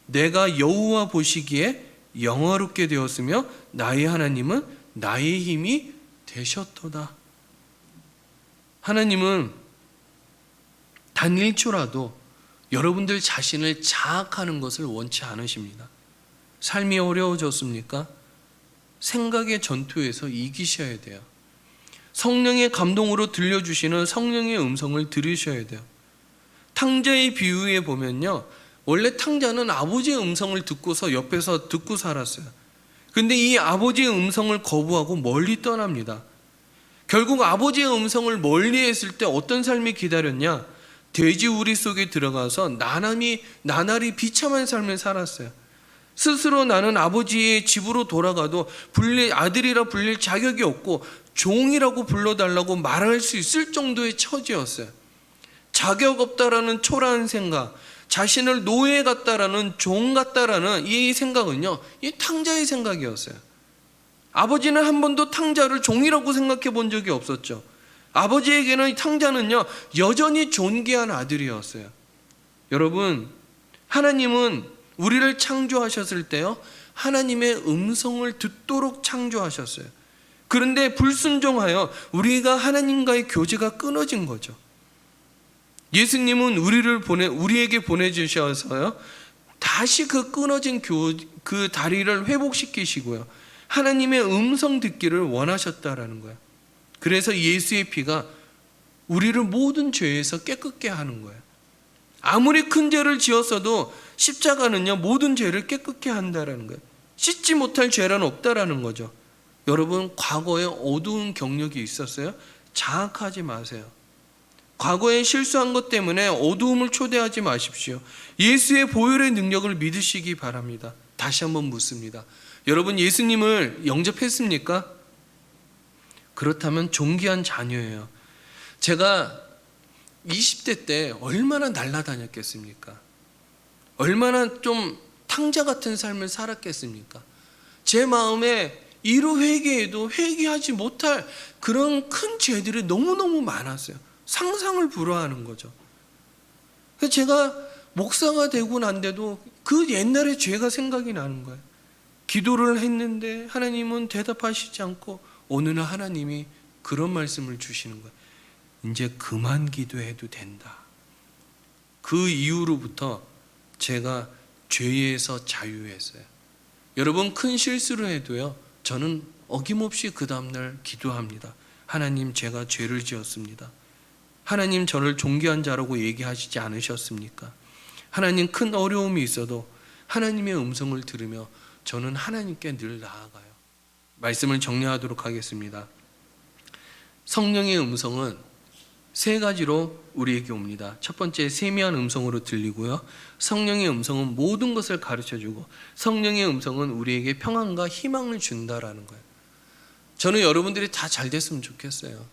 내가 여호와 보시기에 영화롭게 되었으며 나의 하나님은 나의 힘이 되셨도다. 하나님은 단 1초라도 여러분들 자신을 자학하는 것을 원치 않으십니다. 삶이 어려워졌습니까? 생각의 전투에서 이기셔야 돼요. 성령의 감동으로 들려주시는 성령의 음성을 들으셔야 돼요. 탕자의 비유에 보면요, 원래 탕자는 아버지의 음성을 듣고서 옆에서 듣고 살았어요. 근데 이 아버지의 음성을 거부하고 멀리 떠납니다. 결국 아버지의 음성을 멀리 했을 때 어떤 삶이 기다렸냐? 돼지우리 속에 들어가서 나날이 비참한 삶을 살았어요. 스스로 나는 아버지의 집으로 돌아가도 아들이라 불릴 자격이 없고 종이라고 불러달라고 말할 수 있을 정도의 처지였어요. 자격 없다라는 초라한 생각, 자신을 노예 같다라는 종 같다라는 이 생각은요, 이 탕자의 생각이었어요. 아버지는 한 번도 탕자를 종이라고 생각해 본 적이 없었죠. 아버지에게는 탕자는요, 여전히 존귀한 아들이었어요. 여러분, 하나님은 우리를 창조하셨을 때요, 하나님의 음성을 듣도록 창조하셨어요. 그런데 불순종하여 우리가 하나님과의 교제가 끊어진 거죠. 예수님은 우리에게 보내주셔서요, 다시 그 끊어진 그 다리를 회복시키시고요, 하나님의 음성 듣기를 원하셨다라는 거예요. 그래서 예수의 피가 우리를 모든 죄에서 깨끗게 하는 거예요. 아무리 큰 죄를 지었어도 십자가는요, 모든 죄를 깨끗게 한다라는 거예요. 씻지 못할 죄란 없다라는 거죠. 여러분, 과거에 어두운 경력이 있었어요? 자학하지 마세요. 과거에 실수한 것 때문에 어두움을 초대하지 마십시오. 예수의 보혈의 능력을 믿으시기 바랍니다. 다시 한번 묻습니다. 여러분, 예수님을 영접했습니까? 그렇다면 존귀한 자녀예요. 제가 20대 때 얼마나 날아다녔겠습니까? 얼마나 좀 탕자 같은 삶을 살았겠습니까? 제 마음에 이루 회개해도 회개하지 못할 그런 큰 죄들이 너무너무 많았어요. 상상을 불허하는 거죠. 그래서 제가 목사가 되고 난데도 그 옛날의 죄가 생각이 나는 거예요. 기도를 했는데 하나님은 대답하시지 않고 어느 날 하나님이 그런 말씀을 주시는 거예요. 이제 그만 기도해도 된다. 그 이후로부터 제가 죄에서 자유했어요. 여러분, 큰 실수를 해도요, 저는 어김없이 그 다음날 기도합니다. 하나님, 제가 죄를 지었습니다. 하나님, 저를 존귀한 자라고 얘기하시지 않으셨습니까? 하나님, 큰 어려움이 있어도 하나님의 음성을 들으며 저는 하나님께 늘 나아가요. 말씀을 정리하도록 하겠습니다. 성령의 음성은 세 가지로 우리에게 옵니다. 첫 번째, 세미한 음성으로 들리고요. 성령의 음성은 모든 것을 가르쳐주고, 성령의 음성은 우리에게 평안과 희망을 준다라는 거예요. 저는 여러분들이 다 잘 됐으면 좋겠어요.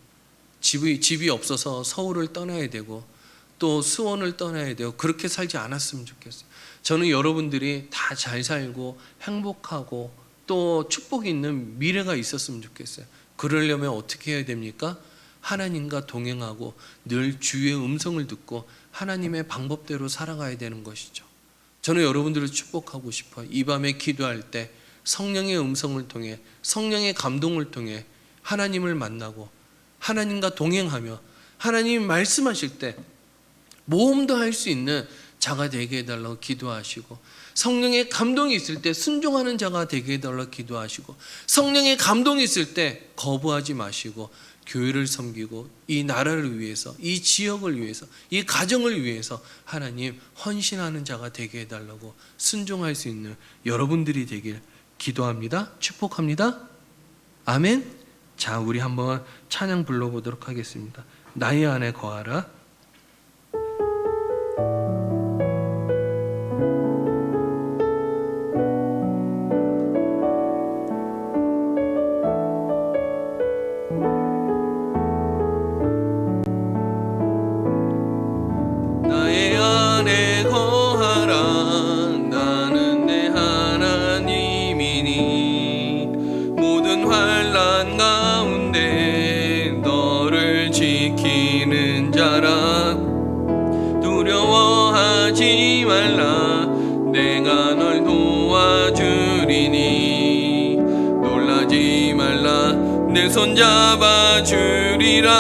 집이 없어서 서울을 떠나야 되고, 또 수원을 떠나야 돼요. 그렇게 살지 않았으면 좋겠어요. 저는 여러분들이 다 잘 살고 행복하고 또 축복이 있는 미래가 있었으면 좋겠어요. 그러려면 어떻게 해야 됩니까? 하나님과 동행하고 늘 주의 음성을 듣고 하나님의 방법대로 살아가야 되는 것이죠. 저는 여러분들을 축복하고 싶어요. 이 밤에 기도할 때 성령의 음성을 통해, 성령의 감동을 통해 하나님을 만나고 하나님과 동행하며 하나님이 말씀하실 때 모험도 할 수 있는 자가 되게 해달라고 기도하시고, 성령의 감동이 있을 때 순종하는 자가 되게 해달라고 기도하시고, 성령의 감동이 있을 때 거부하지 마시고 교회를 섬기고 이 나라를 위해서, 이 지역을 위해서, 이 가정을 위해서 하나님 헌신하는 자가 되게 해달라고 순종할 수 있는 여러분들이 되길 기도합니다. 축복합니다. 아멘. 자, 우리 한번 찬양 불러보도록 하겠습니다. 나의 안에 거하라. 두려워하지 말라. 내가 널 도와주리니. 놀라지 말라. 내 손 잡아주리라.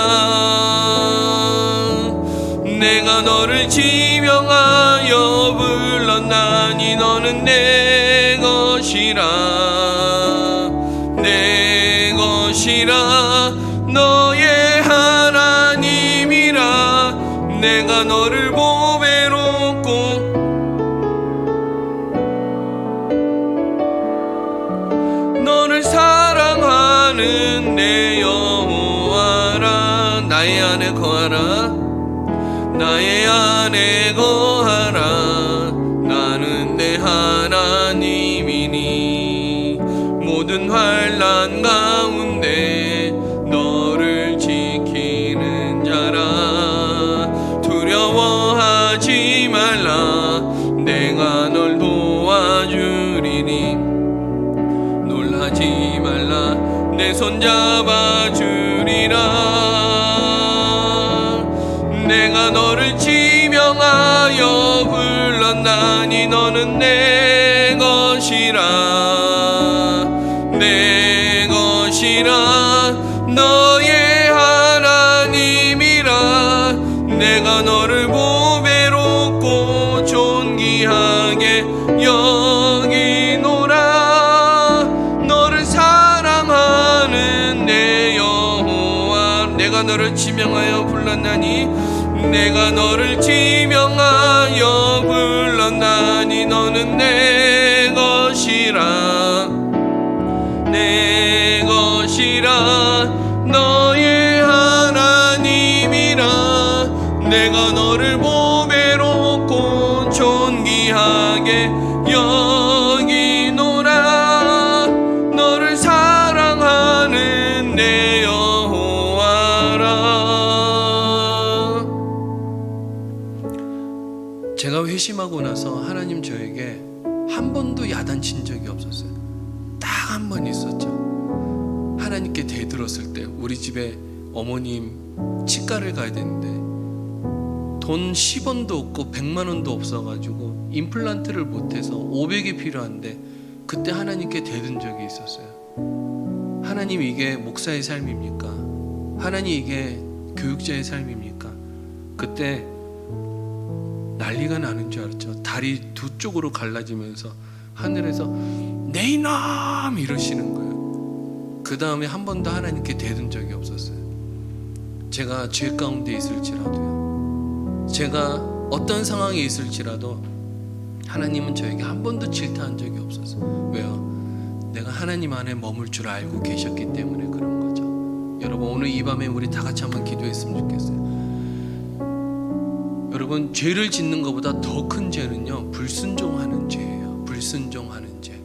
내가 너를 지명하여 불렀나니 너는 내 것이라. 내 것이라. 너의 하나님이라. 내가 너를 보배롭고 너를 사랑하는 내 여호와라. 나의 안에 거하라. 나의 안에 거하라. 나는 내 하나님이니. 모든 환난 가운데 너를 지키는 자라. 두려워하지 말라. 내가 널 도와주리니. 놀라지 말라. 내 손 잡아주리라. 내가 너를 지명하여 불렀나니 너는 내 것이라. 내 것이라. 너의 하나님이라. 내가 너를 보배롭고 존귀하게 여기노라. 너를 사랑하는 내 여호와. 내가 너를 지명하여 불렀나니. 내가 너를 지명하여 불렀나니 너는 내 것이라. 내 것이라. 너의 하나님이라. 내가 너를 보배롭고 존귀하게 여기노라. 너를 사랑하는 내 여호와라. 제가 회심하고 나서 하나님 저에게 한 번도 야단친 적이 없었어요. 딱 한 번 있었죠. 하나님께 대들었을 때 우리 집에 어머님 치과를 가야 되는데 돈 10원도 없고 100만 원도 없어가지고 임플란트를 못해서 500이 필요한데 그때 하나님께 대든 적이 있었어요. 하나님, 이게 목사의 삶입니까? 하나님, 이게 교육자의 삶입니까? 그때 난리가 나는 줄 알았죠. 다리 두 쪽으로 갈라지면서 하늘에서 내 이놈 이러시는 거예요. 그 다음에 한 번도 하나님께 대든 적이 없었어요. 제가 죄 가운데 있을지라도요, 제가 어떤 상황에 있을지라도 하나님은 저에게 한 번도 질타한 적이 없었어요. 왜요? 내가 하나님 안에 머물 줄 알고 계셨기 때문에 그런 거죠. 여러분, 오늘 이 밤에 우리 다 같이 한번 기도했으면 좋겠어요. 여러분, 죄를 짓는 것보다 더 큰 죄는요, 불순종하는 죄예요. 불순종하는 죄.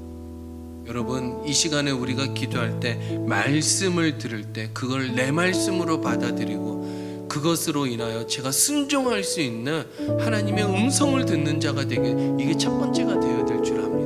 여러분, 이 시간에 우리가 기도할 때, 말씀을 들을 때 그걸 내 말씀으로 받아들이고 그것으로 인하여 제가 순종할 수 있는 하나님의 음성을 듣는 자가 되게, 이게 첫 번째가 되어야 될 줄 압니다.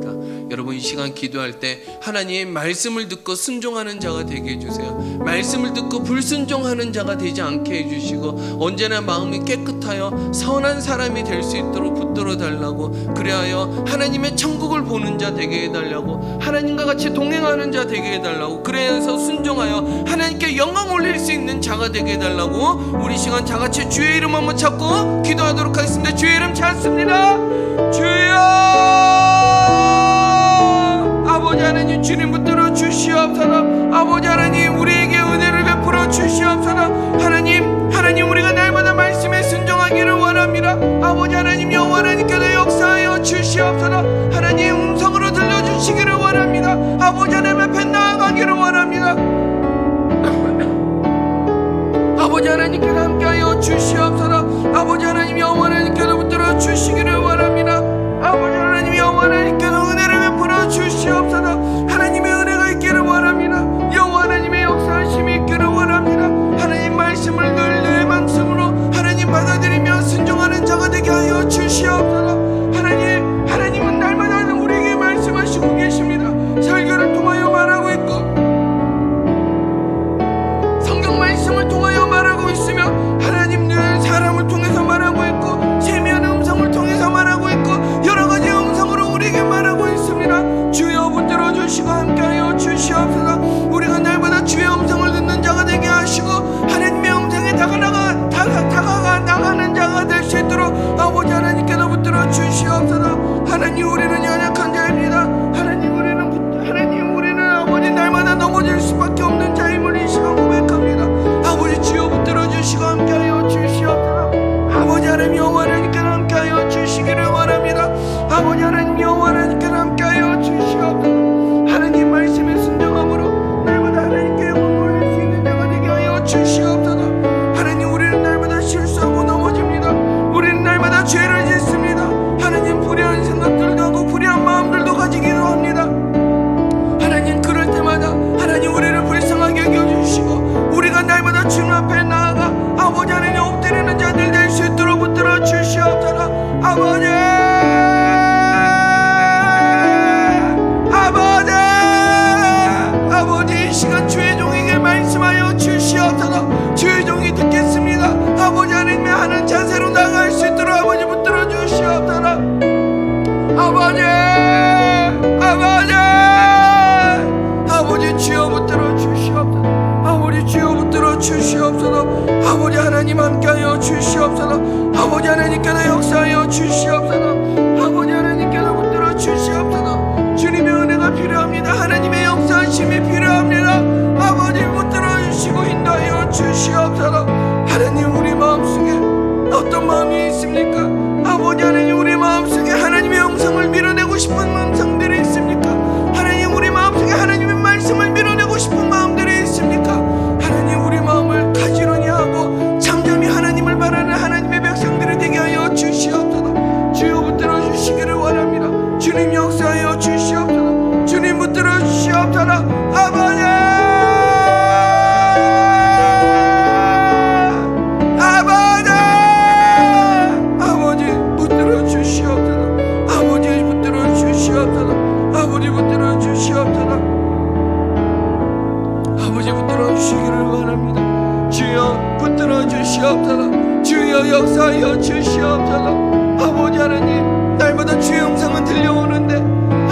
여러분 이 시간 기도할 때 하나님 말씀을 듣고 순종하는 자가 되게 해주세요. 말씀을 듣고 불순종하는 자가 되지 않게 해주시고, 언제나 마음이 깨끗하여 선한 사람이 될 수 있도록 붙들어 달라고, 그리하여 하나님의 천국을 보는 자 되게 해달라고, 하나님과 같이 동행하는 자 되게 해달라고, 그래서 순종하여 하나님께 영광 올릴 수 있는 자가 되게 해달라고, 우리 시간 다같이 주의 이름 한번 찾고 기도하도록 하겠습니다. 주의 이름 찾습니다. 주여, 아버지 하나님 주님 붙들어 주시옵소서. 아버지 하나님 우리에게 은혜를 베풀어 주시옵소서. 하나님 우리가 날마다 말씀에 순종하기를 원합니다. 아버지 하나님 여호와 하나님께서 역사하여 주시옵소서. 하나님의 음성으로 들려주시기를 원합니다. 아버지 하나님 앞에 나아가기를 원합니다. 아버지 하나님께서 함께하여 주시옵소서. 아버지 하나님 여호와 하나님께서 붙들어 주시기를 원합니다. 아버지 하나님 여호와 하나님께서 은혜를 베풀어 주시옵소서. 하나님의 은혜가 있기를 원합니다. 여호와 하나님의 역사하심이 있기를 원합니다. 하나님 말씀을 늘 내 마음으로 하나님 받아들이며 순종하는 자가 되게 하여 주시옵소서. 하나님은 날마다 우리에게 말씀하시고 계십니다. 설교를 통하여 말하고 있고 성경 말씀을 통하여 말하고 있으며, 하나님 늘 사람을 통해서 말하고 있고 세미한 음성을 통해서 말하고 있고 여러 가지 음성으로 우리에게 말하고 있습니다. 주여 붙들어 주시고 함께하여 주시옵소서. 우리가 날마다 주의 음성을 듣는 자가 되게 하시고 하나님의 음성에 나가는 자가 될 수 있도록 아버지 하나님께서 붙들어 주시옵소서. 하나님 우리는 연약한 자입니다. 하나님 우리는 아버지 날마다 넘어질 수밖에 없는 자임을 이 시간 고백합니다. 아버지 주여 붙들어 주시고 함께하여 주시옵소서. 아버지 하나님 여호와 하나님께서 함께하여 주시기를 원합니다. 아버지 하나님 여호와 하나님께서 함께하여 주시옵소서. 하나님 말씀에 순종함으로 날마다 하나님께 영광 올릴 수 있는 자가 되게 하여 주시옵소서. 하나님 우리는 날마다 실수하고 넘어집니다. 우리는 날마다 죄를 짓습니다. 하나님 불의한 생각들도 하고 불의한 마음들도 가지기도 합니다. 하나님 그럴 때마다 하나님 우리를 불쌍하게 여겨주시고 우리가 날마다 주님 앞에 나아가 아버지 하나님 엎드리는 자들 될 수 있도록 붙들어 주시옵소서. 아버지 이 시간 주의 종에게 말씀하여 주시옵소서. 주의 종이 듣겠습니다. 아버지 하나님의 하는 자세로 나갈 수 있도록 아버지 붙들어 주시옵소서. 아버지 주여 붙들어 주시옵소서. 아버지 주여 붙들어 주시옵소서. 아버지 하나님 함께하여 주시옵소서. 아버지 하나님께서 역사하여 주시옵소서. 아버지 하나님께서 붙들어 주시옵소서. 주님의 은혜가 필요합니다. 하나님의 역사하심이 필요합니다. 아버지 붙들어 주시고 인도하여 주시옵소서. 하나님 우리 마음속에 어떤 마음이 있습니까? 아버지 하나님 우리 마음속에 하나님의 음성을 밀어내고 싶은 음성들이 있습니까? 하나님 우리 마음속에 하나님의 말씀을 밀어내고 싶은 마음들이 있습니까? 하나님 우리 마음을 가지런히 하고 잠잠히 하나님을 바라는 하나님의 백성들이 되게 하여 주시옵소서. 주여 붙들어 주시기를 원합니다. 주님 역사하여 주시옵소서. 주님 붙들어 주시옵소서. 아버지 붙들어 주시옵소서. 아버지 붙들어 주시옵소서. 아버지 붙들어 주시옵소서. 아버지 붙들어 주시기를 원합니다. 주여 붙들어 주시옵소서. 주여 역사하여 주시옵소서. 아버지 하나님 날마다 주의 음성은 들려오는데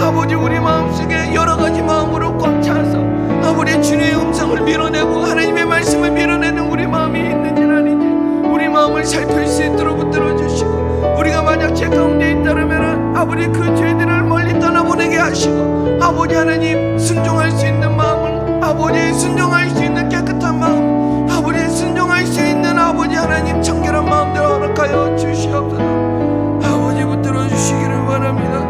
아버지 우리 마음속에 여러 가지 마음으로 꽉 차서 아버지 주의 음성을 밀어내고 하나님의 말씀을 밀어내는 우리 마음이 있는지는 아닌지 우리 마음을 살필 수 있도록 붙들어 주시고, 우리가 만약 죄 가운데 있다면 아버지 그 죄들을 멀리 떠나보내게 하시고 아버지 하나님 순종할 수 있는 마음을 아버지 순종할 수 있는 깨끗한 마음 아버지 순종할 수 있는 아버지 하나님 청결한 마음들 허락하여 주시옵소서. 아버지 붙들어 주시기를 원합니다.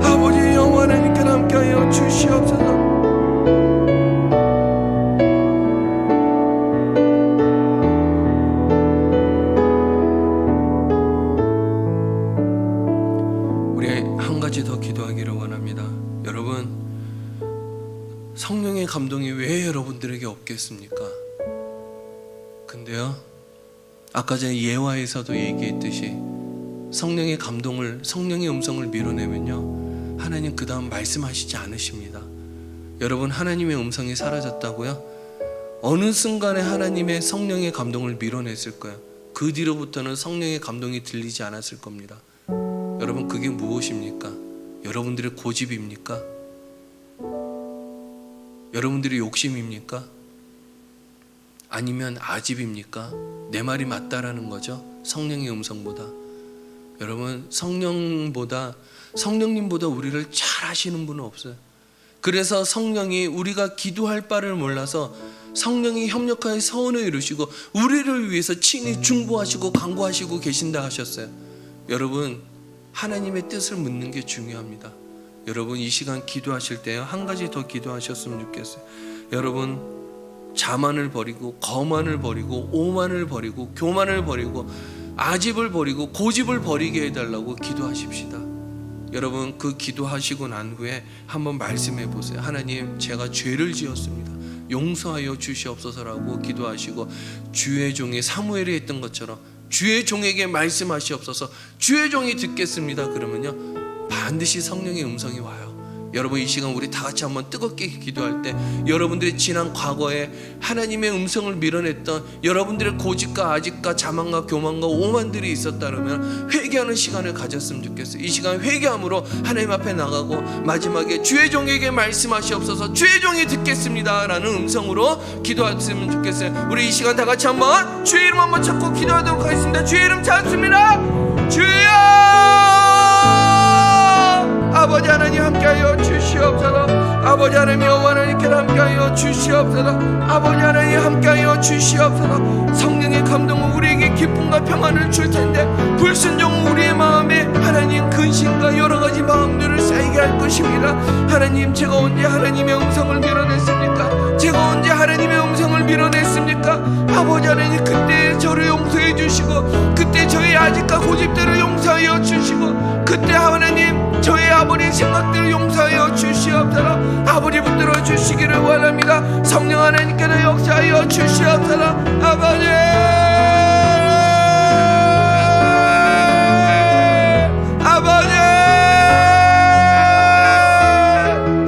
아버지 영원 하나님께 함께하여 주시옵소서. 우리 한 가지 더 기도하기를 원합니다. 여러분 성령의 감동이 왜 여러분들에게 없겠습니까? 근데요 아까 전에 예화에서도 얘기했듯이 성령의 감동을, 성령의 음성을 밀어내면요, 하나님 그 다음 말씀하시지 않으십니다. 여러분, 하나님의 음성이 사라졌다고요? 어느 순간에 하나님의 성령의 감동을 밀어냈을 거예요. 그 뒤로부터는 성령의 감동이 들리지 않았을 겁니다. 여러분, 그게 무엇입니까? 여러분들의 고집입니까? 여러분들의 욕심입니까? 아니면 아집입니까? 내 말이 맞다라는 거죠. 성령의 음성보다. 여러분, 성령님보다 우리를 잘 아시는 분은 없어요. 그래서 성령이 우리가 기도할 바를 몰라서 성령이 협력하여 서원을 이루시고 우리를 위해서 친히 중보하시고 간구하시고 계신다 하셨어요. 여러분, 하나님의 뜻을 묻는 게 중요합니다. 여러분, 이 시간 기도하실 때 한 가지 더 기도하셨으면 좋겠어요. 여러분, 자만을 버리고 거만을 버리고 오만을 버리고 교만을 버리고 아집을 버리고 고집을 버리게 해달라고 기도하십시다. 여러분, 그 기도하시고 난 후에 한번 말씀해 보세요. 하나님, 제가 죄를 지었습니다. 용서하여 주시옵소서라고 기도하시고, 주의 종이 사무엘이 했던 것처럼 주의 종에게 말씀하시옵소서, 주의 종이 듣겠습니다. 그러면요, 반드시 성령의 음성이 와요. 여러분, 이 시간 우리 다 같이 한번 뜨겁게 기도할 때 여러분들의 지난 과거에 하나님의 음성을 밀어냈던 여러분들의 고집과 아집과 자만과 교만과 오만들이 있었다면 회개하는 시간을 가졌으면 좋겠어요. 이 시간 회개함으로 하나님 앞에 나가고 마지막에 주의 종에게 말씀하시옵소서, 주의 종이 듣겠습니다 라는 음성으로 기도했으면 좋겠어요. 우리 이 시간 다 같이 한번 주의 이름 한번 찾고 기도하도록 하겠습니다. 주의 이름 찾습니다. 주여! 아버지 하나님 함께하여 주시옵소서. 아버지 하나님 여호와 하나님께 함께하여 주시옵소서. 아버지 하나님 함께하여 주시옵소서. 성령의 감동은 우리에게 기쁨과 평안을 줄 텐데 불순종은 우리의 마음에 하나님 근심과 여러 가지 마음들을 쌓이게 할 것입니다. 하나님, 제가 언제 하나님의 음성을 밀어냈습니까? 제가 언제 하나님의 음성을 밀어냈습니까? 아버지 하나님, 그때 저를 용서해 주시고 그때 저의 아집과 고집들을 용서하여 주시고 그때 하나님 저의 아버지의 생각들을 용서하여 주시옵소서. 아버지 붙들어 주시기를 원합니다. 성령 하나님께서 역사하여 주시옵소서. 아버지,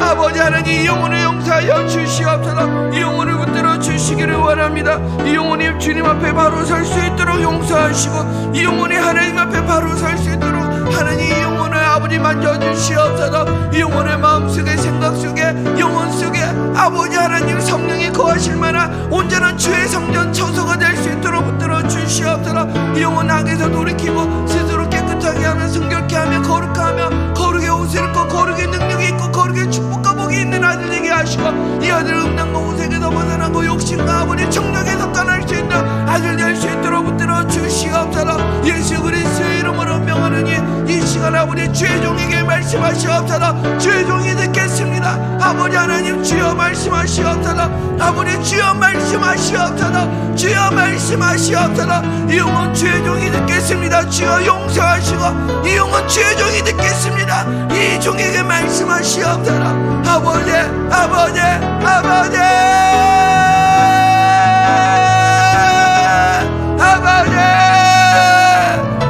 아버지 하나님, 이 영혼을 용서하여 주시옵소서. 이 영혼을 붙들어 주시기를 원합니다. 이 영혼이 주님 앞에 바로 설 수 있도록 용서하시고 이 영혼이 하나님 앞에 바로 설 수 있도록 하나님 이 영혼을 아버지 만져주시옵소서. 이 영혼의 마음속에 생각 속에 영혼 속에 아버지 하나님 성령이 거하실 만한 온전한 주의 성전 처소가 될 수 있도록 붙들어 주시옵소서. 이 영혼 악에서 돌이키고 스스로 깨끗하게 하며 성결케 하며 거룩하며 거룩의 옷을 입고 거룩의 능력이 있고 거룩의 축복과 복이 있는 아들 되게 하시고 이 아들을 음란과 우색에서 벗어나고 욕심과 아버지 정력에서 떠날 수 있는 아들 될 수 있도록 붙들어 주시옵소서. 예수 그리스도의 이름으로 명하느니 이 시간 아버지 주의 종에게 말씀하시옵소서. 주의 종이 듣겠습니다. 아버지 하나님, 주여 말씀하시옵소서. 아버지 주여 말씀하시옵소서. 주여 말씀하시옵소서. 이 영혼 주의 종이 듣겠습니다. 주여 용서하시고 이 영혼 주의 종이 듣겠습니다. 이 종에게 말씀하시옵소서. 아버지, 아버지, 아버지,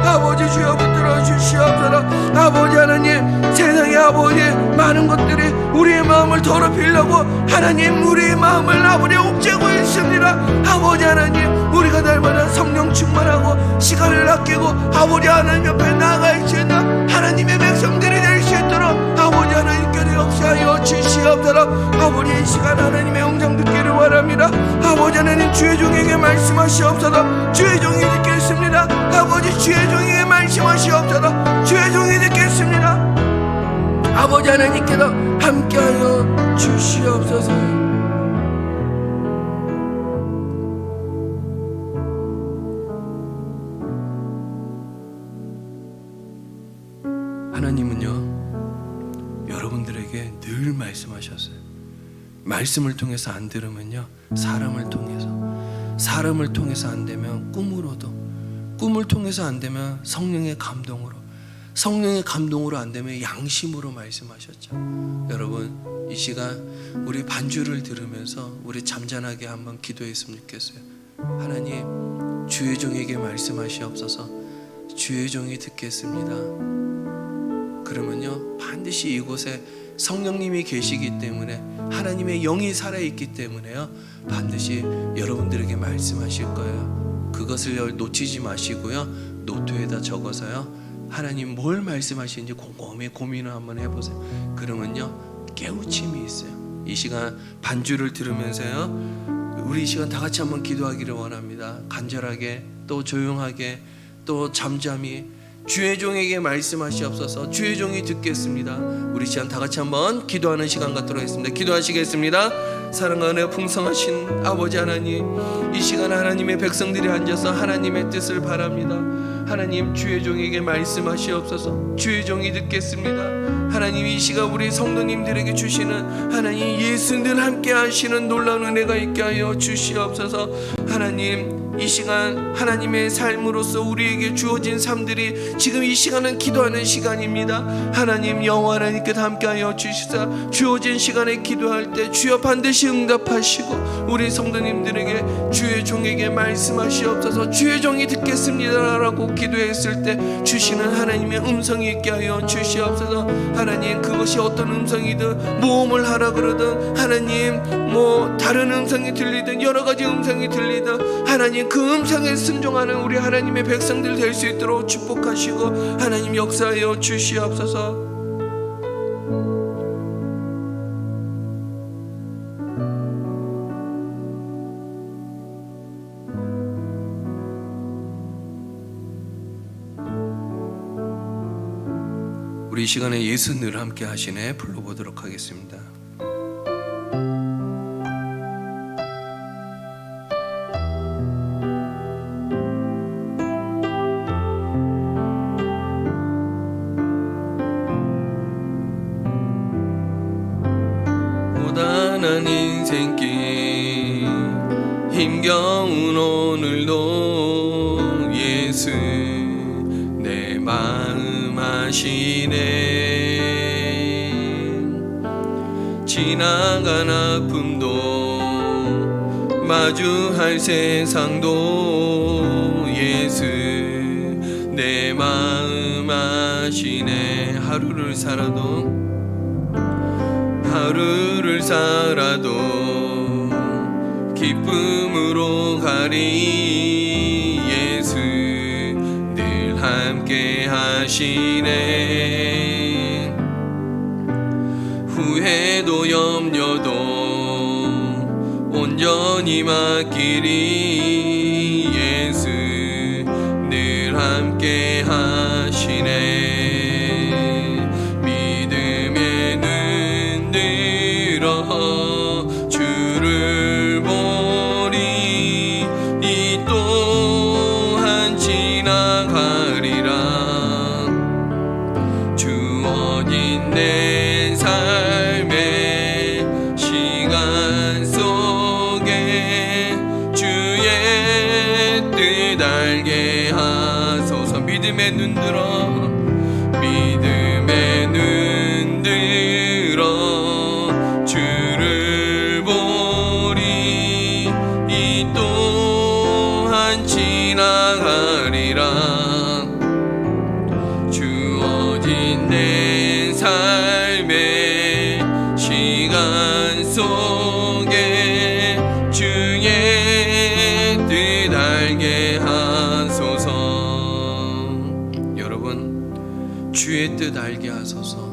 아버지 주여 붙들어 주시옵소서. 아버지 하나님, 세상의 아버지 많은 것들이 우리의 마음을 더럽히려고 하나님 우리의 마음을 아버지 옥죄고 있습니다. 아버지 하나님, 우리가 날마다 성령 충만하고 시간을 아끼고 아버지 하나님 옆에 나아갈 수 있는 하나님의 백성들이 될 수 있도록 아버지 하나님께서 역사하여 주시옵소서. 아버지, 이 시간 하나님의 음성 듣기를 원합니다. 아버지 하나님, 주의 종에게 말씀하시옵소서. 주의 종이 듣겠습니다. 아버지, 주의 종에게 말씀하시옵소서. 주의 종이 듣겠습니다. 아버지 하나님께서 함께하여 주시옵소서. 하나님은요, 여러분들에게 늘 말씀하셨어요. 말씀을 통해서 안 들으면요, 사람을 통해서 안 되면 꿈으로도, 꿈을 통해서 안 되면 성령의 감동으로, 성령의 감동으로 안 되면 양심으로 말씀하셨죠. 여러분, 이 시간 우리 반주를 들으면서 우리 잠잠하게 한번 기도했으면 좋겠어요. 하나님, 주의 종에게 말씀하시옵소서. 주의 종이 듣겠습니다. 그러면요, 반드시 이곳에 성령님이 계시기 때문에, 하나님의 영이 살아있기 때문에요, 반드시 여러분들에게 말씀하실 거예요. 그것을 놓치지 마시고요, 노트에다 적어서요, 하나님 뭘 말씀하시는지 곰곰이 고민을 한번 해보세요. 그러면요, 깨우침이 있어요. 이 시간 반주를 들으면서요, 우리 이 시간 다 같이 한번 기도하기를 원합니다. 간절하게, 또 조용하게, 또 잠잠히 주의 종에게 말씀하시옵소서. 주의 종이 듣겠습니다. 우리 시간 다 같이 한번 기도하는 시간 갖도록 하겠습니다. 기도하시겠습니다. 사랑과 은혜 풍성하신 아버지 하나님, 이 시간 하나님의 백성들이 앉아서 하나님의 뜻을 바랍니다. 하나님, 주의 종에게 말씀하시옵소서. 주의 종이 듣겠습니다. 하나님, 이 시간 우리 성도님들에게 주시는 하나님 예수 늘 함께 하시는 놀라운 은혜가 있게 하여 주시옵소서. 하나님, 이 시간 하나님의 삶으로서 우리에게 주어진 삶들이 지금 이 시간은 기도하는 시간입니다. 하나님, 영원 하나님께 함께하여 주시사 주어진 시간에 기도할 때 주여 반드시 응답하시고 우리 성도님들에게 주의 종에게 말씀하시옵소서. 주의 종이 듣겠습니다 라고 기도했을 때 주시는 하나님의 음성이 있게 하여 주시옵소서. 하나님, 그것이 어떤 음성이든, 모험을 하라 그러든, 하나님 다른 음성이 들리든, 여러 가지 음성이 들리든, 하나님 그 음성에 순종하는 우리 하나님의 백성들 될 수 있도록 축복하시고 하나님 역사하여 주시옵소서. 우리 이 시간에 예수 늘 함께 하시네 불러보도록 하겠습니다. 고단한 인생길 힘겨운 오늘도 예수 내 마음 아시네. 지나간 아픔도 마주할 세상도 예수 내 마음 아시네. 하루를 살아도 기쁨으로 가리. 예수 늘 함께 하시네. 후회도 염려도 온전히 맡기리. 예수 늘 함께 하시네. 주를 보리. 이 또한 지나가리라. 주어진 내 삶의 시간 속에 주의 뜻 알게 하소서. 믿음의 눈 들어, 믿음의 눈 들어 주를 보리. 이 또한 지나가리라. 주어진 내 삶의 시간 속에 주의 뜻 알게 하소서. 여러분, 주의 뜻 알게 하소서.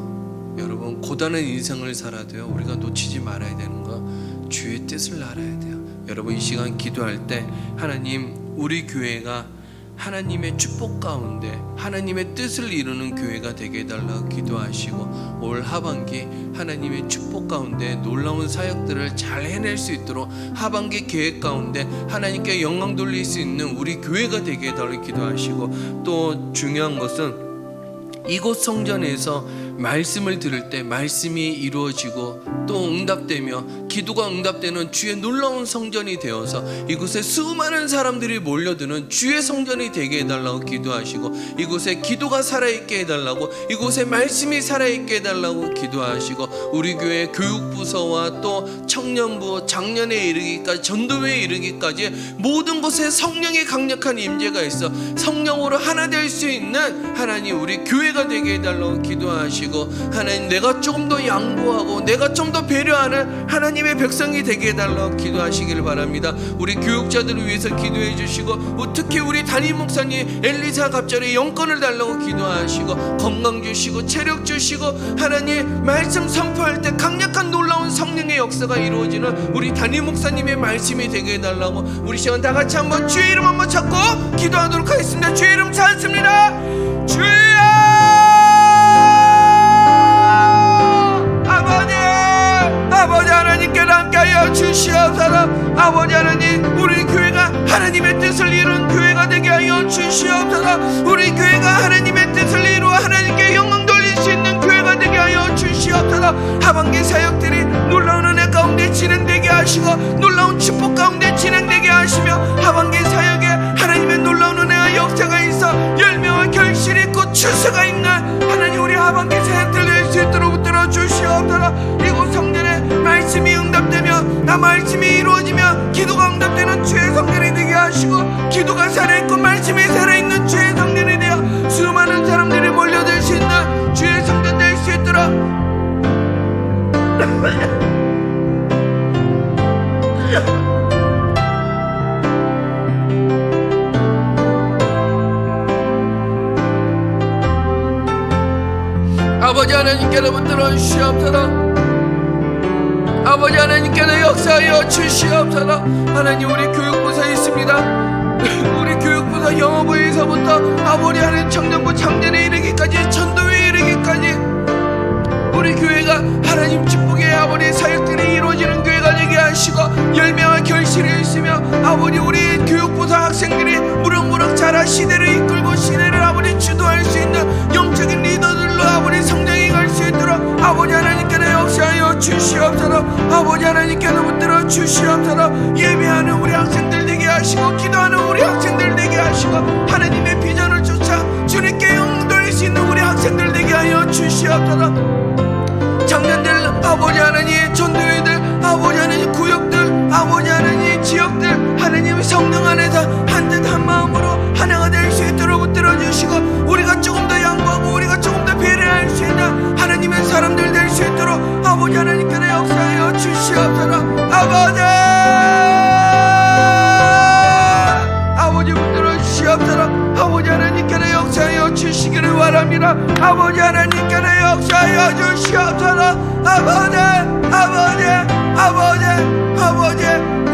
여러분, 고단한 인생을 살아도요, 우리가 놓치지 말아야 되는 거 주의 뜻을 알아야 돼요. 여러분, 이 시간 기도할 때 하나님, 우리 교회가 하나님의 축복 가운데 하나님의 뜻을 이루는 교회가 되게 해달라고 기도하시고, 올 하반기 하나님의 축복 가운데 놀라운 사역들을 잘 해낼 수 있도록 하반기 계획 가운데 하나님께 영광 돌릴 수 있는 우리 교회가 되게 해달라고 기도하시고, 또 중요한 것은 이곳 성전에서 말씀을 들을 때 말씀이 이루어지고 또 응답되며 기도가 응답되는 주의 놀라운 성전이 되어서 이곳에 수많은 사람들이 몰려드는 주의 성전이 되게 해달라고 기도하시고, 이곳에 기도가 살아있게 해달라고, 이곳에 말씀이 살아있게 해달라고 기도하시고, 우리 교회 교육부서와 또 청년부, 작년에 이르기까지, 전도회에 이르기까지 모든 곳에 성령의 강력한 임재가 있어 성령으로 하나 될 수 있는 하나님 우리 교회가 되게 해달라고 기도하시고, 하나님 내가 조금 더 양보하고 내가 좀 더 배려하는 하나님의 백성이 되게 해달라고 기도하시기를 바랍니다. 우리 교육자들을 위해서 기도해 주시고, 특히 우리 담임 목사님 엘리사 갑절에 영권을 달라고 기도하시고, 건강 주시고 체력 주시고, 하나님 말씀 선포할 때 강력한 놀라운 성령의 역사가 이루어지는 우리 담임 목사님의 말씀이 되게 해달라고, 우리 시간 다 같이 한번 주의 이름 한번 찾고 기도하도록 하겠습니다. 주의 이름 찾습니다. 주여, 아버지 하나님께 함께하여 주시옵소서. 아버지 하나님, 우리 교회가 하나님의 뜻을 이루는 교회가 되게 하여 주시옵소서. 우리 교회가 하나님의 뜻을 이루어 하나님께 영광 돌릴 수 있는 교회가 되게 하여 주시옵소서. 하반기 사역들이 놀라운 은혜 가운데 진행되게 하시고, 놀라운 축복 가운데 진행되게 하시며, 하반기 사역에 하나님의 놀라운 은혜와 역사가 있어 열매와 결실이 있고 추수가 있는 하나님 우리 하반기 사역들 낼 수 있도록 붙들어 주시옵소서. 이곳 성전에 말씀이 응답되며 나 말씀이 이루어지며 기도가 응답되는 주의 성전이 되게 하시고, 기도가 살아있고 말씀이 살아있는 주의 성전이 되어 수많은 사람들이 몰려들 수 있는 주의 성전 될 수 있도록 아버지 하나님께로 붙들어 주시옵소서. 아버지 하나님께로 역사하여 주시옵소서. 하나님 우리 교육부서에 있습니다. 우리 교육부서 영어부에서부터 아버지 하나님 청년부 작년에 이르기까지, 전도회에 이르기까지 우리 교회가 하나님 축복의 아버지 사역들이 이루어지는 교회가 되게 하시고, 열매와 결실이 있으며 아버지 우리 교육부서 학생들이 무럭무럭 자라 시대를 이끌고 시대를 아버지 주도할 수 있는 영적인 리더들로 아버지 성장해 갈 수 있도록 아버지 하나님께로 역사하여 주시옵소서. 아버지 하나님께로 붙들어 주시옵소서. 예배하는 우리 학생들 되게 하시고, 기도하는 우리 학생들 되게 하시고, 하나님의 비전을 쫓아 주님께 영광 돌릴 수 있는 우리 학생들 되게 하여 주시옵소서. 청년들 아버지 하나님, 전도회들 아버지 하나님, 구역들 아버지 하나님, 지역들 하나님의 성령 안에서 한 뜻 한 마음으로 하나가 될 수 있도록 붙들어 주시고, 우리가 조금 더 양보하고 우리가 조금 더 배려할 수 있는 하나님의 사람들 될 수 있도록 아버지 하나님께로 역사하여 주시옵소서. 아버지 붙들어 주시옵소서. 아버지 하나님께로 역사하여 주시기를 바랍니다. 아버지 하나님께로 역사하여 주시옵소서. 아버지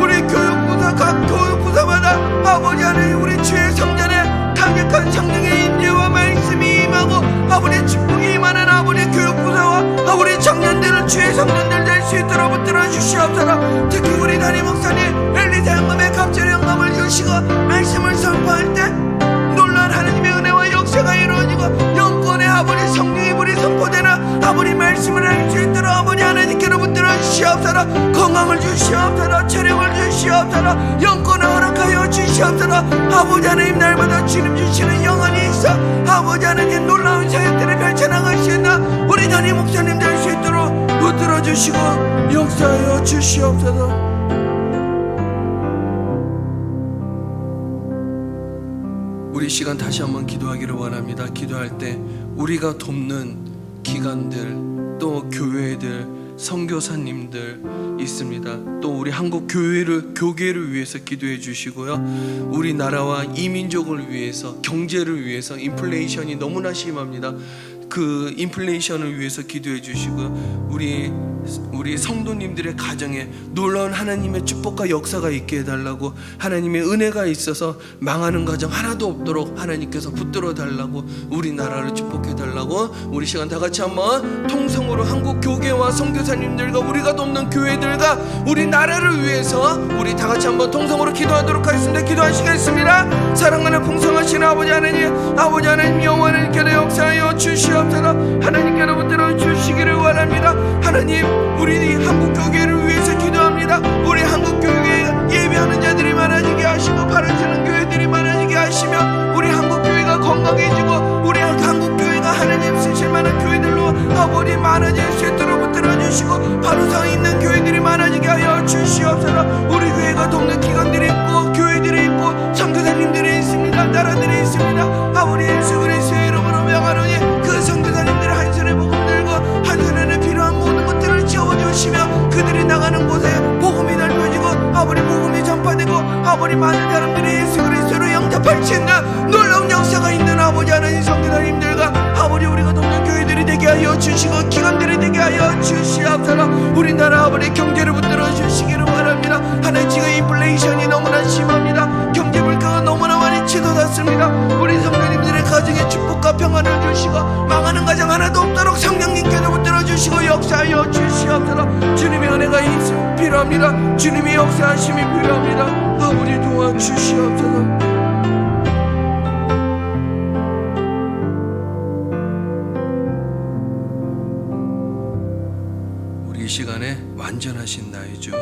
우리 교육부서 각 교육부서마다 아버지 하나님 우리 주의 성전에 강력한 성령의 임재와 말씀이 임하고 아버지 축복이 임하는 아버지 교육부서와 우리 청년들은 주의 성전들 될 수 있도록 붙들어 주시옵소서. 특히 우리 담임 목사님 엘리사 영감의 갑절의 영감을 주시고 말씀을 선포할 때 놀라운 하나님의 은혜와 역사가 이루어지고, 영권의 아버지 성령의 불이 선포되는 아버지 말씀을 할 수 있도록 아버지 하나님께로 붙들어 주시옵소서. 건강을 주시옵소서. 체력을 주시옵소서. 영권을 허락하여 주시옵소서. 아버지 하나님 날마다 주님 주시는 영원히 있어 아버지 하나님 놀라운 사역들을 펼쳐나갈 수 있는 우리 담임 목사님 될 수 있도록 붙들어 주시고 역사하여 주시옵소서. 우리 시간 다시 한번 기도하기를 원합니다. 기도할 때 우리가 돕는 기관들, 또 교회들, 선교사님들 있습니다. 또 우리 한국 교계를 위해서 기도해 주시고요. 우리나라와 이민족을 위해서, 경제를 위해서 인플레이션이 너무나 심합니다. 그 인플레이션을 위해서 기도해 주시고, 우리 성도님들의 가정에 놀라운 하나님의 축복과 역사가 있게 해달라고, 하나님의 은혜가 있어서 망하는 가정 하나도 없도록 하나님께서 붙들어 달라고, 우리나라를 축복해 달라고, 우리 시간 다 같이 한번 통성으로 한국 교계와 선교사님들과 우리가 돕는 교회들과 우리나라를 위해서 우리 다 같이 한번 통성으로 기도하도록 하겠습니다. 기도하시겠습니다. 사랑하는 풍성하신 아버지 하나님 영원하님께로 역사하여 주시옵소서. 하나님께로 붙들어 주시기를 원합니다. 하나님 우리 한국 교계를 위해서 기도 한우성에 있는 교회들이 많아지게 하여 주시옵소서. 우리 교회가 돕는 기관들이 있고 교회들이 있고 선교사님들이 있습니다. 나라들이 있습니다. 아버지 예수 그리스도의 이름으로 명하노니 그 선교사님들의 한 손에 복음 들고 한 손에는 필요한 모든 것들을 채워주시며 그들이 나가는 곳에 복음이 넓혀지고 아버지 복음이 전파되고 아버지 많은 사람들이 예수 그리스도를 영접할 수 있는 놀라운 역사가 있는 아버지 하나님 선교사님들과 아버지 우리가 돕는 교회들이 되게 하여 주시고 기관들이 되게 하여 주시옵소서. 우리나라 아버지 경제를 붙들어 주시기를 바랍니다. 하나님 지금 인플레이션이 너무나 심합니다. 경제 물가가 너무나 많이 치솟았습니다. 우리 성도님들의 가정에 축복과 평안을 주시고 망하는 가정 하나도 없도록 성령님께서 붙들어 주시고 역사하여 주시옵소서. 주님의 은혜가 필요합니다. 주님의 역사하심이 필요합니다. 아버지 도와주시옵소서. 이 시간에 완전하신 나의 주